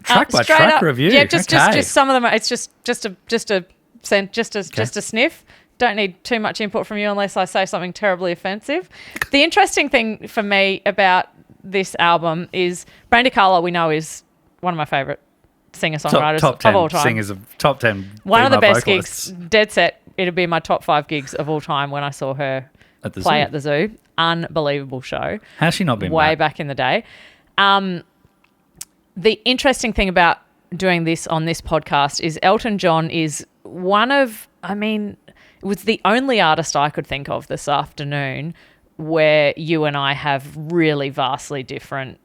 Track by track review. Yeah, just some of them. It's just a sniff. Don't need too much input from you unless I say something terribly offensive. The interesting thing for me about this album is Brandy Carlisle, we know, is one of my favourite singer-songwriters top of all time. Singers of top 10 one of the best vocalists. gigs, dead set. It'll be my top 5 gigs of all time when I saw her play at the Zoo. Unbelievable show. How's she not been way back in the day? The interesting thing about doing this on this podcast is Elton John is it was the only artist I could think of this afternoon where you and I have really vastly different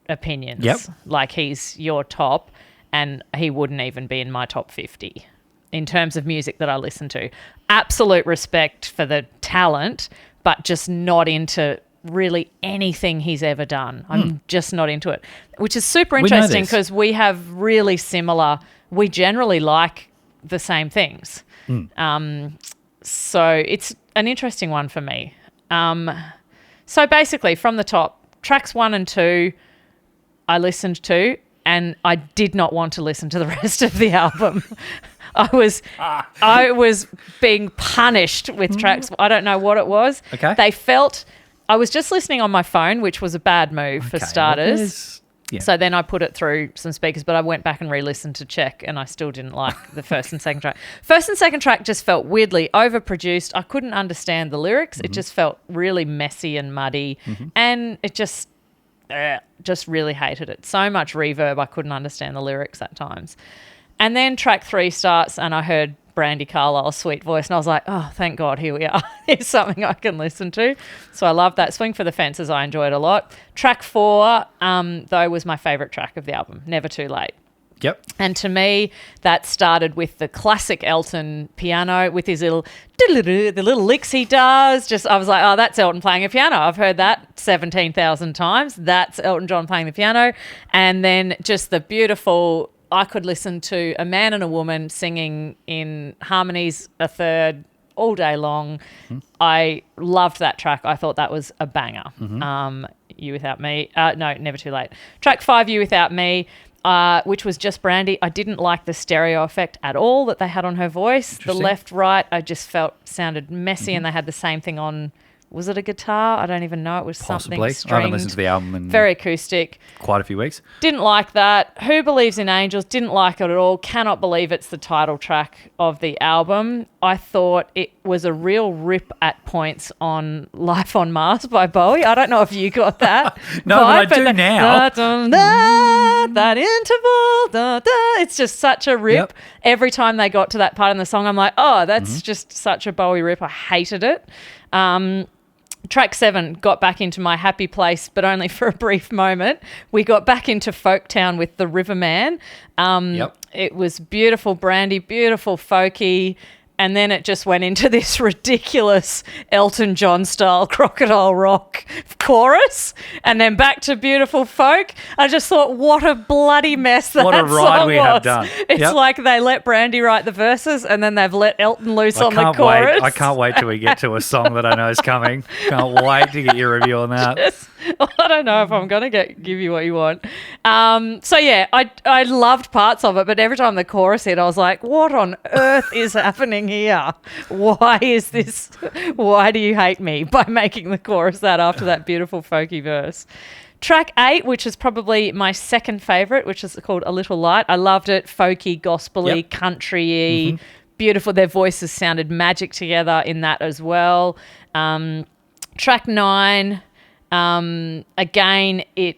opinions. Yep. Like he's your top and he wouldn't even be in my top 50 in terms of music that I listen to. Absolute respect for the talent, but just not into really anything he's ever done. I'm just not into it, which is super interesting because we have really similar, we generally like the same things. So it's an interesting one for me. So basically from the top, tracks 1 and 2 I listened to and I did not want to listen to the rest of the album. I was being punished with tracks. I don't know what it was. Okay. I was just listening on my phone, which was a bad move for starters. Yeah. So then I put it through some speakers, but I went back and re-listened to check and I still didn't like the first and second track. First and second track just felt weirdly overproduced. I couldn't understand the lyrics. It just felt really messy and muddy and it just really hated it. So much reverb, I couldn't understand the lyrics at times. And then track 3 starts and I heard Brandi Carlisle's sweet voice. And I was like, oh, thank God, here we are. Here's something I can listen to. So I love that. Swing for the Fences I enjoyed a lot. Track 4, though, was my favourite track of the album, Never Too Late. Yep. And to me, that started with the classic Elton piano with his little, the little licks he does. I was like, oh, that's Elton playing a piano. I've heard that 17,000 times. That's Elton John playing the piano. And then just the beautiful, I could listen to a man and a woman singing in harmonies, a third, all day long. Mm-hmm. I loved that track. I thought that was a banger. Mm-hmm. You Without Me. No, Never Too Late. Track 5, You Without Me. Which was just Brandi. I didn't like the stereo effect at all that they had on her voice. The left, right, I just felt sounded messy, and they had the same thing on. Was it a guitar? I don't even know. It was possibly something stringed. I haven't listened to the album in very acoustic. Quite a few weeks. Didn't like that. Who Believes in Angels? Didn't like it at all. Cannot believe it's the title track of the album. I thought it was a real rip at points on Life on Mars by Bowie. I don't know if you got that. No, vibe, but I do now. That interval. It's just such a rip. Yep. Every time they got to that part in the song, I'm like, oh, that's just such a Bowie rip. I hated it. Track 7 got back into my happy place, but only for a brief moment. We got back into Folktown with the Riverman. It was beautiful, Brandi, beautiful, folky. And then it just went into this ridiculous Elton John style Crocodile Rock chorus, and then back to beautiful folk. I just thought, what a bloody mess that song was. What a ride we have done. It's like they let Brandi write the verses, and then they've let Elton loose on the chorus. I can't wait till we get to a song that I know is coming. Can't wait to get your review on that. I don't know if I'm going to give you what you want. So, yeah, I loved parts of it, but every time the chorus hit, I was like, what on earth is happening here? Why is this? Why do you hate me by making the chorus that after that beautiful folky verse? Track 8, which is probably my second favourite, which is called A Little Light. I loved it. Folky, gospel-y, country-y, beautiful. Their voices sounded magic together in that as well. Track 9... again, it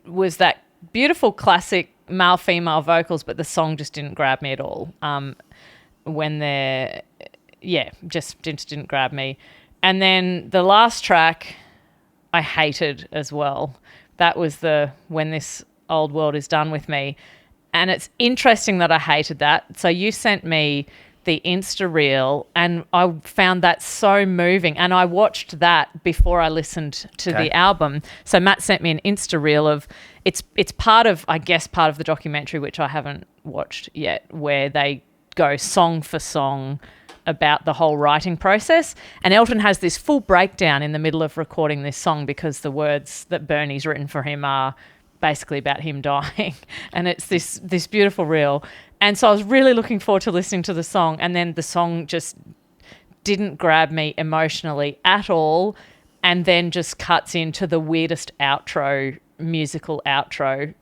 was that beautiful classic male-female vocals, but the song just didn't grab me at all. Just didn't grab me. And then the last track I hated as well. That was the When This Old World Is Done With Me. And it's interesting that I hated that. So you sent me the Insta reel, and I found that so moving, and I watched that before I listened to the album. So Matt sent me an Insta reel of it's part of the documentary, which I haven't watched yet, where they go song for song about the whole writing process. And Elton has this full breakdown in the middle of recording this song because the words that Bernie's written for him are basically about him dying. And it's this beautiful reel. And so I was really looking forward to listening to the song, and then the song just didn't grab me emotionally at all, and then just cuts into the weirdest musical outro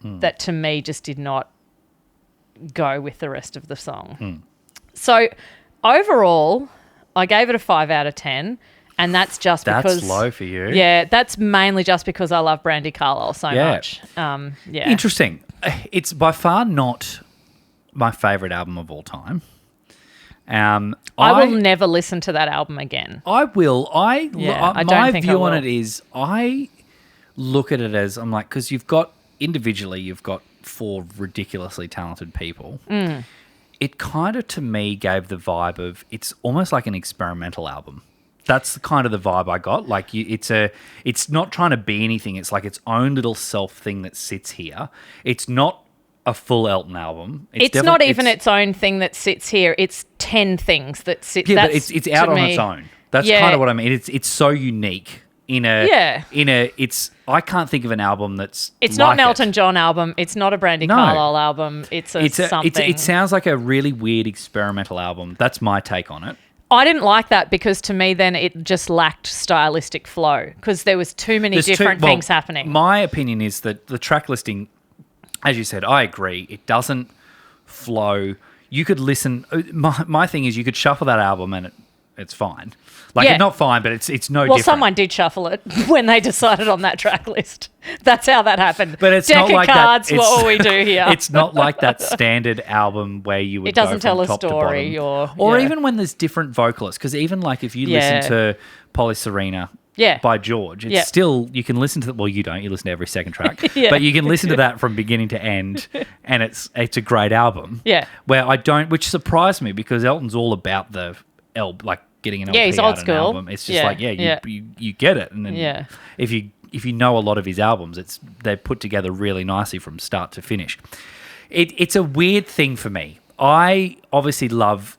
that to me just did not go with the rest of the song. So overall, I gave it a 5 out of 10. And that's just because... That's low for you. Yeah, that's mainly just because I love Brandi Carlile so much. Interesting. It's by far not my favourite album of all time. I will never listen to that album again. I will. I don't think I will. My view on it is I look at it as, I'm like, because you've got 4 ridiculously talented people. It kind of, to me, gave the vibe of, it's almost like an experimental album. That's kind of the vibe I got. Like, it's not trying to be anything. It's like its own little self thing that sits here. It's not a full Elton album. It's not even its own thing that sits here. It's 10 things that sit. Yeah, but it's out on its own. That's kind of what I mean. It's so unique. I can't think of an album that's. It's not an Elton John album. It's not a Brandi Carlile album. It's something. It sounds like a really weird experimental album. That's my take on it. I didn't like that because to me then it just lacked stylistic flow because there was too many different things happening. My opinion is that the track listing, as you said, I agree, it doesn't flow. You could listen. My thing is you could shuffle that album and it's fine. Like, Yeah. it's not fine, but it's no Well, different. someone did shuffle it when they decided on that track list. That's how that happened. But it's Deck not of like cards, that. what all we do here. It's not like that standard album where you would It doesn't go from tell a top story to bottom. Or yeah. even when there's different vocalists. Because even like if you Yeah. listen to Polyserena Yeah. by George, it's Yeah. still, you can listen to, well, you don't, you listen to every second track. Yeah. But you can listen to that from beginning to end, and it's a great album. Yeah. Where which surprised me because Elton's all about the like getting an LP he's out old an school. album. It's just Yeah. like, Yeah. you get it. And then Yeah. if you know a lot of his albums, they're put together really nicely from start to finish. It's a weird thing for me. I obviously love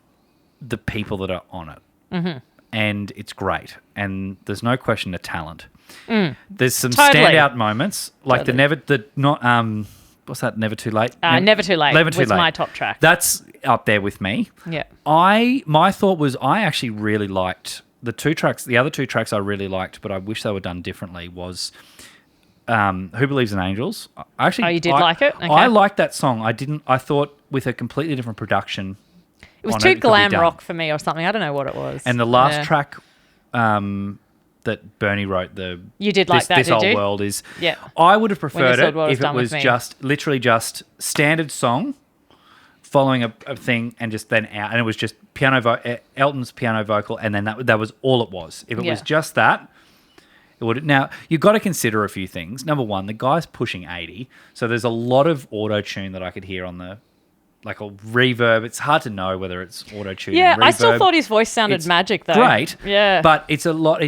the people that are on it. Mm-hmm. And it's great. And there's no question of talent. There's some Totally. standout moments, like what's that? Never Too Late. Never Too Late Never Too was Late. my top track. That's up there with me. Yeah. My thought was I actually really liked the two tracks. The other two tracks I really liked, but I wish they were done differently. Was Who Believes in Angels? You did like it? Okay. I liked that song. I thought with a completely different production. It was on too it could be glam done. rock for me or something. I don't know what it was. And the last Yeah. track that Bernie wrote, You did like that, This did Old you? World is. Yeah. I would have preferred This Old it World is if it done with was me. just literally just standard song, following a thing, and just then out, and it was just Elton's piano vocal, and then that was all it was. If it was just that. It would. Now, you've got to consider a few things. Number one, the guy's pushing 80, so there's a lot of auto-tune that I could hear on a reverb. It's hard to know whether it's auto-tune Yeah, and reverb. I still thought his voice sounded It's magic though. Great. Yeah. But it's a lot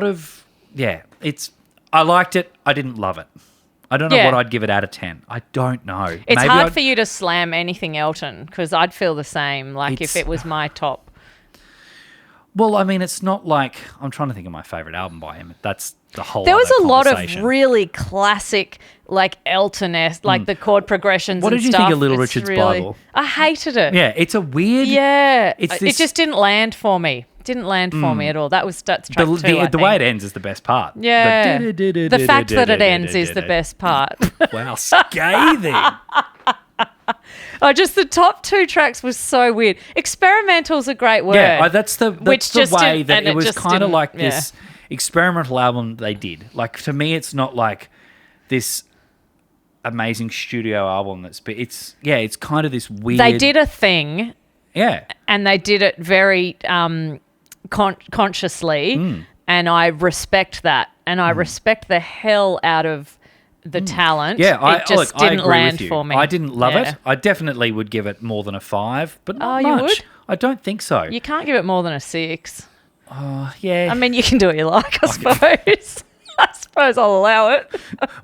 of, I liked it. I didn't love it. I don't know Yeah. what I'd give it out of 10. I don't know. It's Maybe hard I'd- for you to slam anything Elton because I'd feel the same. Like if It's- it was my top. Well, I mean, it's not like, I'm trying to think of my favourite album by him. That's the whole There was other a lot of conversation. really classic, like Elton-esque, like the chord progressions. What and did you think stuff. of Little It's Richard's really- Bible? I hated it. Yeah, it's a weird... Yeah, It's it this- just didn't land for me. Didn't land for me at all. That's track two. The way it ends is the best part. Yeah, the fact that it ends is the best part. Wow, scathing. Oh, just the top two tracks was so weird. Experimental's a great word. Yeah, that's the Which the just way didn't- that and it it was just kind of didn't- like yeah. this experimental album they did. Like, to me, it's not like this amazing studio album it's kind of this weird... They did a thing, Yeah. and they did it very consciously, and I respect that, and I respect the hell out of the talent. Yeah, it just I didn't agree land with you. for me. I didn't love Yeah. it. I definitely would give it more than a 5, but not Oh, you much. would? I don't think so. You can't give it more than a 6. Yeah. I mean, you can do what you like, I suppose. I suppose I'll allow it.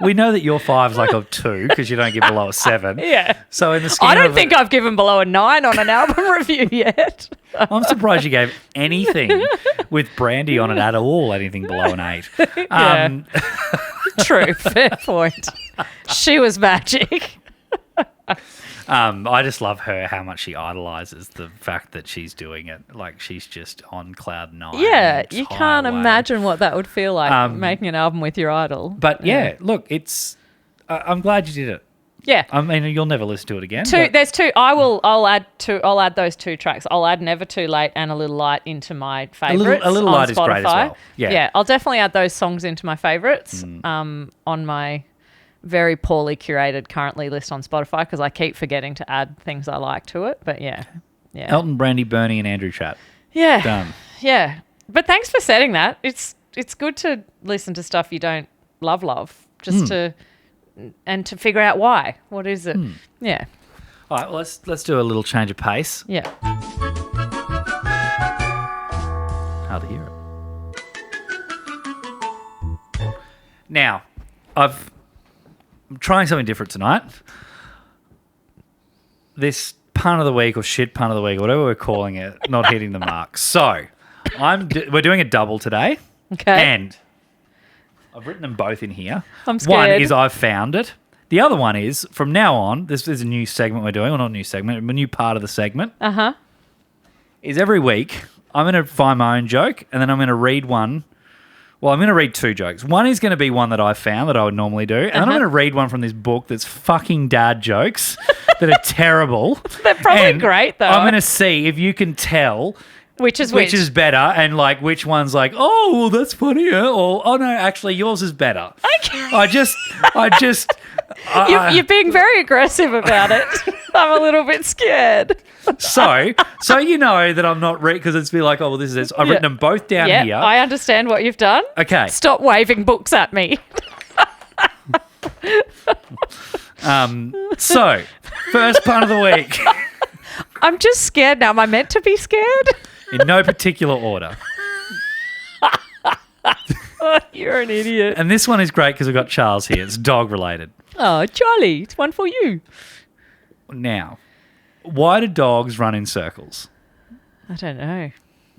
We know that your 5's like a 2 because you don't give below a 7. Yeah. So in the scheme I don't of think I've given below a 9 on an album review yet. I'm surprised you gave anything with Brandy on it at all, anything below an 8. Yeah. True, fair point. She was magic. I just love her, how much she idolizes the fact that she's doing it. Like, she's just on cloud 9. Yeah, the you entire can't way. imagine what that would feel like, making an album with your idol. But yeah, look, it's... I'm glad you did it. Yeah. I mean, you'll never listen to it again. but- There's two. I'll add those two tracks. I'll add Never Too Late and A Little Light into my favourites. A Little on Light is Spotify. great as well. Yeah. I'll definitely add those songs into my favourites on my very poorly curated currently list on Spotify because I keep forgetting to add things I like to it. But yeah. Elton, Brandy, Bernie, and Andrew Chat. Yeah. Done. Yeah. But thanks for setting that. It's good to listen to stuff you don't love, just to figure out why. What is it? Yeah. All right, well, let's do a little change of pace. Yeah. Hard to hear it. Now, I'm trying something different tonight. This pun of the week or shit pun of the week, whatever we're calling it, not hitting the mark. So, we're doing a double today. Okay. And I've written them both in here. I'm One scared. is I've found it. The other one is, from now on, this is a new segment we're doing. Well, not a new segment, a new part of the segment. Uh-huh. Is every week I'm going to find my own joke and then I'm going to read one. Well, I'm going to read 2 jokes. One is going to be one that I found that I would normally do. And then I'm going to read one from this book that's fucking dad jokes that are terrible. They're probably And great, though. I'm going to see if you can tell Which is which is better, and like which one's like, oh, well, that's funnier, or oh no, actually yours is better. Okay. I just You're being very aggressive about it. I'm a little bit scared. so you know that I'm not because it's be like, oh well, this is it. I've written them both down here. I understand what you've done. Okay. Stop waving books at me. So first pun of the week. I'm just scared now. Am I meant to be scared? In no particular order. Oh, you're an idiot. And this one is great because we've got Charles here. It's dog related. Oh, Charlie, it's one for you. Now, why do dogs run in circles? I don't know.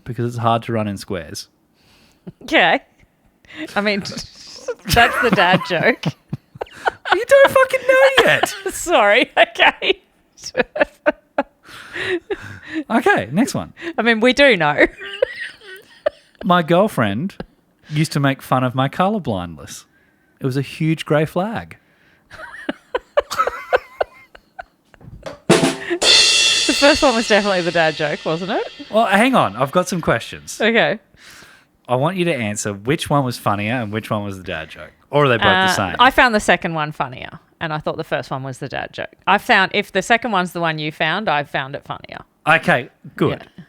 Because it's hard to run in squares. Okay. I mean, that's the dad joke. You don't fucking know yet. Sorry. Okay. Okay, next one. I mean, we do know. My girlfriend used to make fun of my colourblindness. It was a huge grey flag. The first one was definitely the dad joke, wasn't it? Well, hang on. I've got some questions. Okay. I want you to answer which one was funnier and which one was the dad joke. Or are they both the same? I found the second one funnier, and I thought the first one was the dad joke. I found if the second one's the one you found, I found it funnier. Okay, good. Yeah.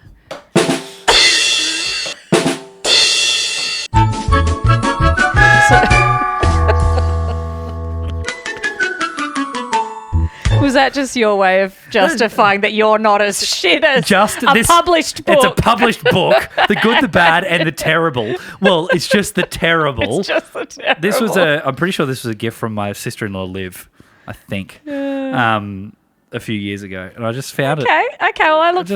Was that just your way of justifying that you're not as shit as published book? It's a published book. The good, the bad, and the terrible. Well, it's just the terrible. It's just the terrible. This was I'm pretty sure this was a gift from my sister-in-law, Liv, I think, a few years ago, and I just found it. Okay. Well, I look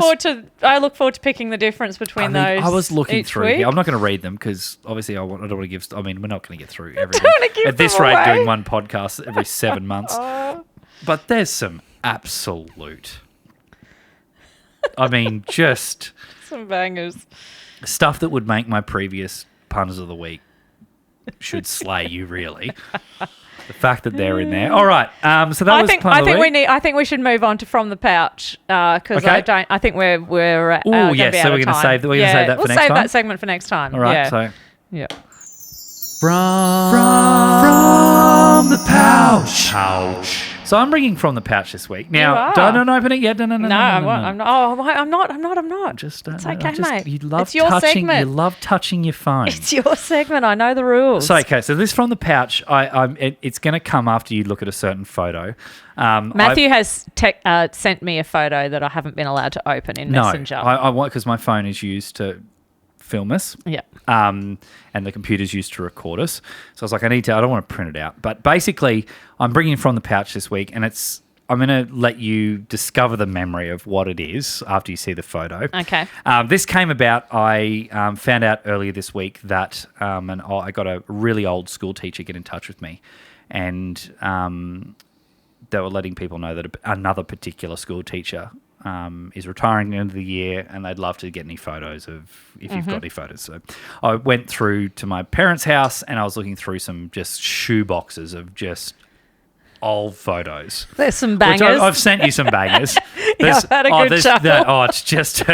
forward to picking the difference between those. I was looking each through week. here. I'm not going to read them because obviously I don't want to give. I mean, we're not going to get through I everything. don't want to give At this them rate, away. doing one podcast every 7 months. But there's some absolute, I mean, just some bangers. Stuff that would make my previous puns of the week should slay you, really. The fact that they're in there. All right. So that was pun of the week. I think we should move on to From the Pouch because Okay. I think we're Oh, yes. be So out we're of going to time. save that. We're going to save that for we'll next save time. that segment for next time. All right. Yeah. So Yeah. From the pouch. So I'm bringing From the Pouch this week. Now, don't open it yet. No. I'm not. Oh, I'm not. Just It's okay, mate. You love It's your touching. segment. You love touching your phone. It's your segment. I know the rules. So this From the Pouch, it's going to come after you look at a certain photo. Matthew has sent me a photo that I haven't been allowed to open in Messenger. I want because my phone is used to film us. Yeah. And the computer's used to record us. So I was like, I don't want to print it out. But basically, I'm bringing From the Pouch this week, and I'm going to let you discover the memory of what it is after you see the photo. Okay. This came about, I found out earlier this week that I got a really old school teacher get in touch with me, and they were letting people know that another particular school teacher is retiring at the end of the year, and they'd love to get any photos if you've got any photos. So I went through to my parents' house, and I was looking through some just shoe boxes of just old photos. There's some bangers. Which I've sent you some bangers. I've had a good chuckle. It's just,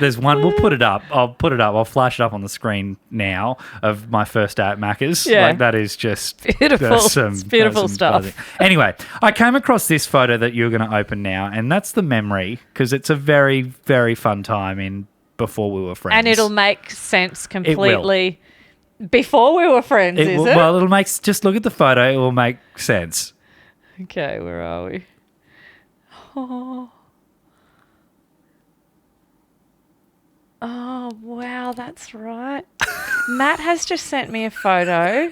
there's one. We'll put it up. I'll flash it up on the screen now of my first day at Macca's. Yeah. That is just beautiful. It's beautiful stuff. buzzing. Anyway, I came across this photo that you're going to open now, and that's the memory because it's a very, very fun time before we were friends. And it'll make sense completely. Before we were friends, is it? Well, it'll make. Just look at the photo; it will make sense. Okay, where are we? Oh, wow, that's right. Matt has just sent me a photo.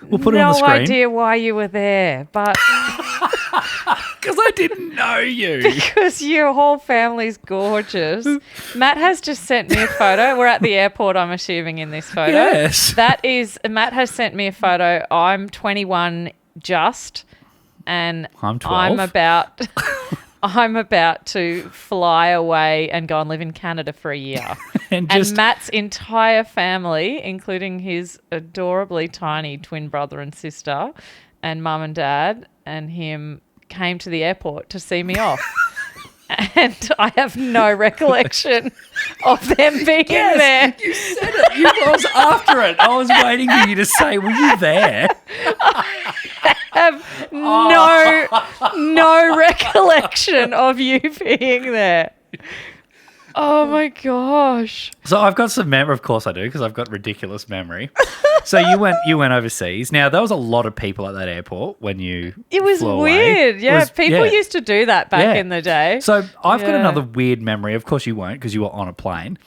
We'll put it on the screen. No idea why you were there, but because I didn't know you. Because your whole family's gorgeous. Matt has just sent me a photo. We're at the airport, I'm assuming, in this photo. Yes. Matt has sent me a photo. I'm 21 just, and I'm 12. I'm about to fly away and go and live in Canada for a year. and Matt's entire family, including his adorably tiny twin brother and sister and mum and dad and him, came to the airport to see me off. And I have no recollection of them being there. You said it. I was after it. I was waiting for you to say, were you there? I have no recollection of you being there. Oh my gosh. So I've got some memory. Of course I do, because I've got ridiculous memory. So you went overseas. Now, there was a lot of people at that airport when you It was flew weird. away. Yeah, people used to do that back in the day. So I've got another weird memory. Of course you won't, because you were on a plane.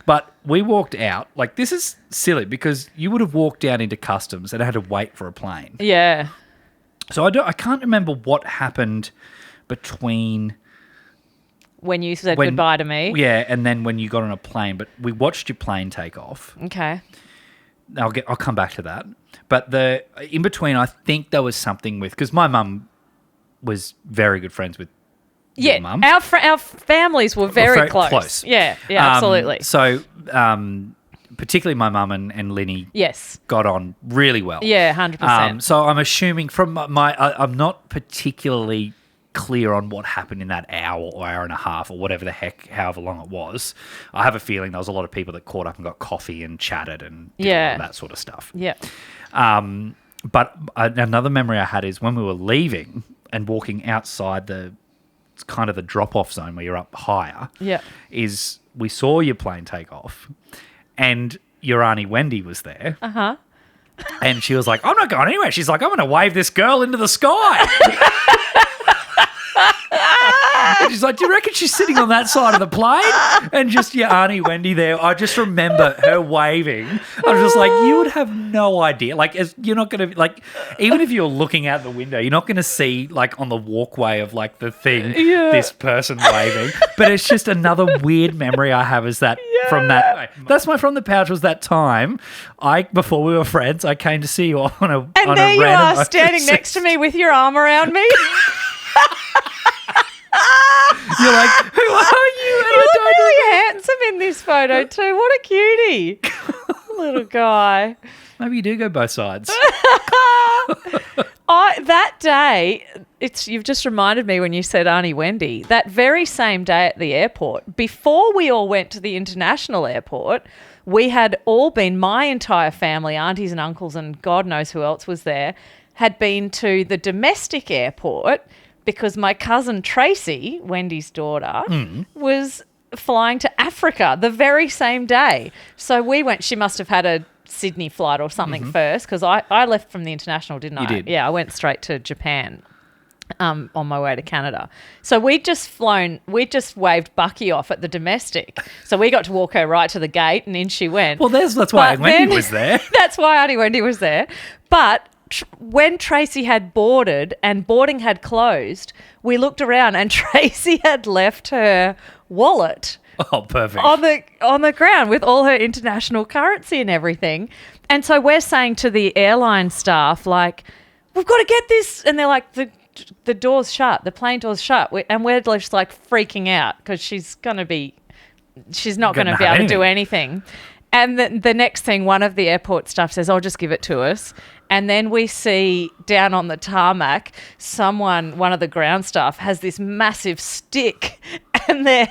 But we walked out. Like, this is silly, because you would have walked down into customs and had to wait for a plane. Yeah. So I can't remember what happened between... When you said goodbye to me. Yeah, and then when you got on a plane. But we watched your plane take off. Okay. I'll come back to that. But in between, I think there was something with... Because my mum was very good friends with your mum. Our families were very close. Yeah, absolutely. So... particularly my mum and Linny got on really well. Yeah, 100%. So I'm assuming from I'm not particularly clear on what happened in that hour or hour and a half or whatever the heck, however long it was. I have a feeling there was a lot of people that caught up and got coffee and chatted and did all of that sort of stuff. Yeah. But another memory I had is when we were leaving and walking outside the drop-off zone where you're up higher. Yeah. Is we saw your plane take off. And your Auntie Wendy was there. Uh-huh. And she was like, I'm not going anywhere. She's like, I'm going to wave this girl into the sky. And she's like, do you reckon she's sitting on that side of the plane? And just your Auntie Wendy there. I just remember her waving. I was just like, you would have no idea. Like, you're not going to, like, even if you're looking out the window, you're not going to see, like, on the walkway of, like, the thing, this person waving. But it's just another weird memory I have is that from that. That's my From the Pouch was that time. Before we were friends, I came to see you on a And on there a you random are standing next to me with your arm around me. You're like, who are you? And You look really handsome in this photo too. What a cutie. Little guy. Maybe you do go both sides. That day, you've just reminded me when you said Auntie Wendy, that very same day at the airport, before we all went to the international airport, we had all been, my entire family, aunties and uncles and God knows who else was there, had been to the domestic airport because my cousin Tracy, Wendy's daughter, was flying to Africa the very same day. So we went, she must have had a Sydney flight or something first, because I left from the international, didn't I? You did. Yeah, I went straight to Japan on my way to Canada. So we'd just waved Bucky off at the domestic. So we got to walk her right to the gate and in she went. Well, that's why Wendy was there. That's why Auntie Wendy was there. But when Tracy had boarded and boarding had closed, we looked around and Tracy had left her wallet Oh, perfect. on the ground with all her international currency and everything. And so we're saying to the airline staff, like, we've got to get this. And they're like, the door's shut, the plane door's shut. And we're just like freaking out because she's not going to be able to do anything. And the next thing, one of the airport staff says, "Oh, just give it to us." And then we see down on the tarmac, one of the ground staff has this massive stick and her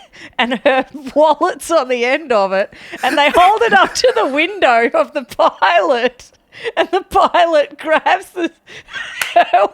wallet's on the end of it. And they hold it up to the window of the pilot. And the pilot grabs her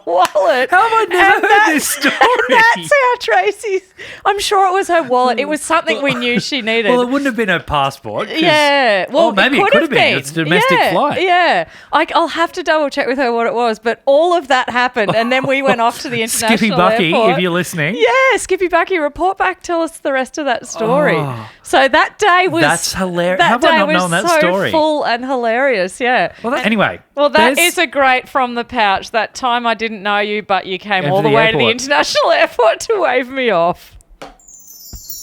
wallet. How have I never heard this story? That's how Tracy's... I'm sure it was her wallet. It was something we knew she needed. Well, it wouldn't have been her passport. Yeah. Well, maybe it could have been. It's a domestic flight. Yeah. I'll have to double check with her what it was. But all of that happened. And then we went off to the international Skippy Bucky, airport. if you're listening. Yeah, Skippy Bucky, report back. Tell us the rest of that story. Oh, so that day was... That's hilarious. How have I not known that story? Full and hilarious, yeah. Well, anyway. Well, that is a great From the Pouch. That time I didn't know you, but you came all the way to the international airport to wave me off.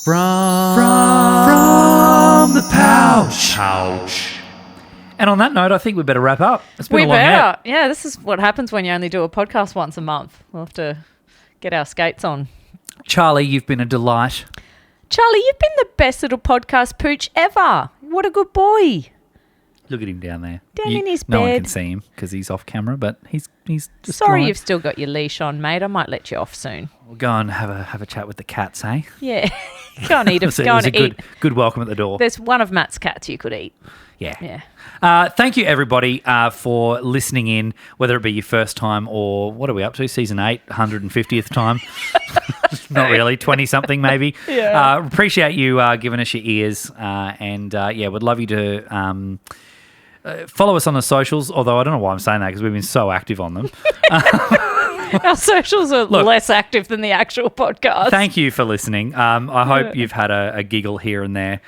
From the pouch. And on that note, I think we better wrap up. It's been a long night. Yeah, this is what happens when you only do a podcast once a month. We'll have to get our skates on. Charlie, you've been a delight. Charlie, you've been the best little podcast pooch ever. What a good boy. Look at him down there. Down in his No one bed. can see him because he's off camera, but he's just Sorry lying. you've still got your leash on, mate. I might let you off soon. We'll go and have a chat with the cats, eh? Yeah. Go and eat. It was Go and a eat. good welcome at the door. There's one of Matt's cats you could eat. Yeah. Yeah. Thank you, everybody, for listening in, whether it be your first time or what are we up to? Season 8, 150th time? Not really, 20-something maybe. Yeah. Appreciate you giving us your ears. And would love you to follow us on the socials, although I don't know why I'm saying that because we've been so active on them. Our socials are less active than the actual podcast. Thank you for listening. I hope you've had a giggle here and there.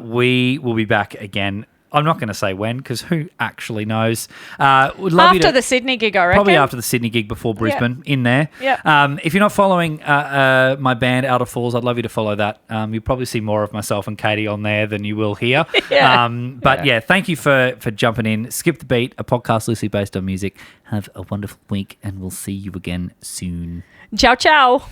We will be back again. I'm not going to say when because who actually knows? Would love after the Sydney gig, I reckon. Probably after the Sydney gig before Brisbane in there. Yeah. If you're not following my band Outer Falls, I'd love you to follow that. You'll probably see more of myself and Katie on there than you will here. Thank you for jumping in. Skip the Beat, a podcast loosely based on music. Have a wonderful week and we'll see you again soon. Ciao, ciao.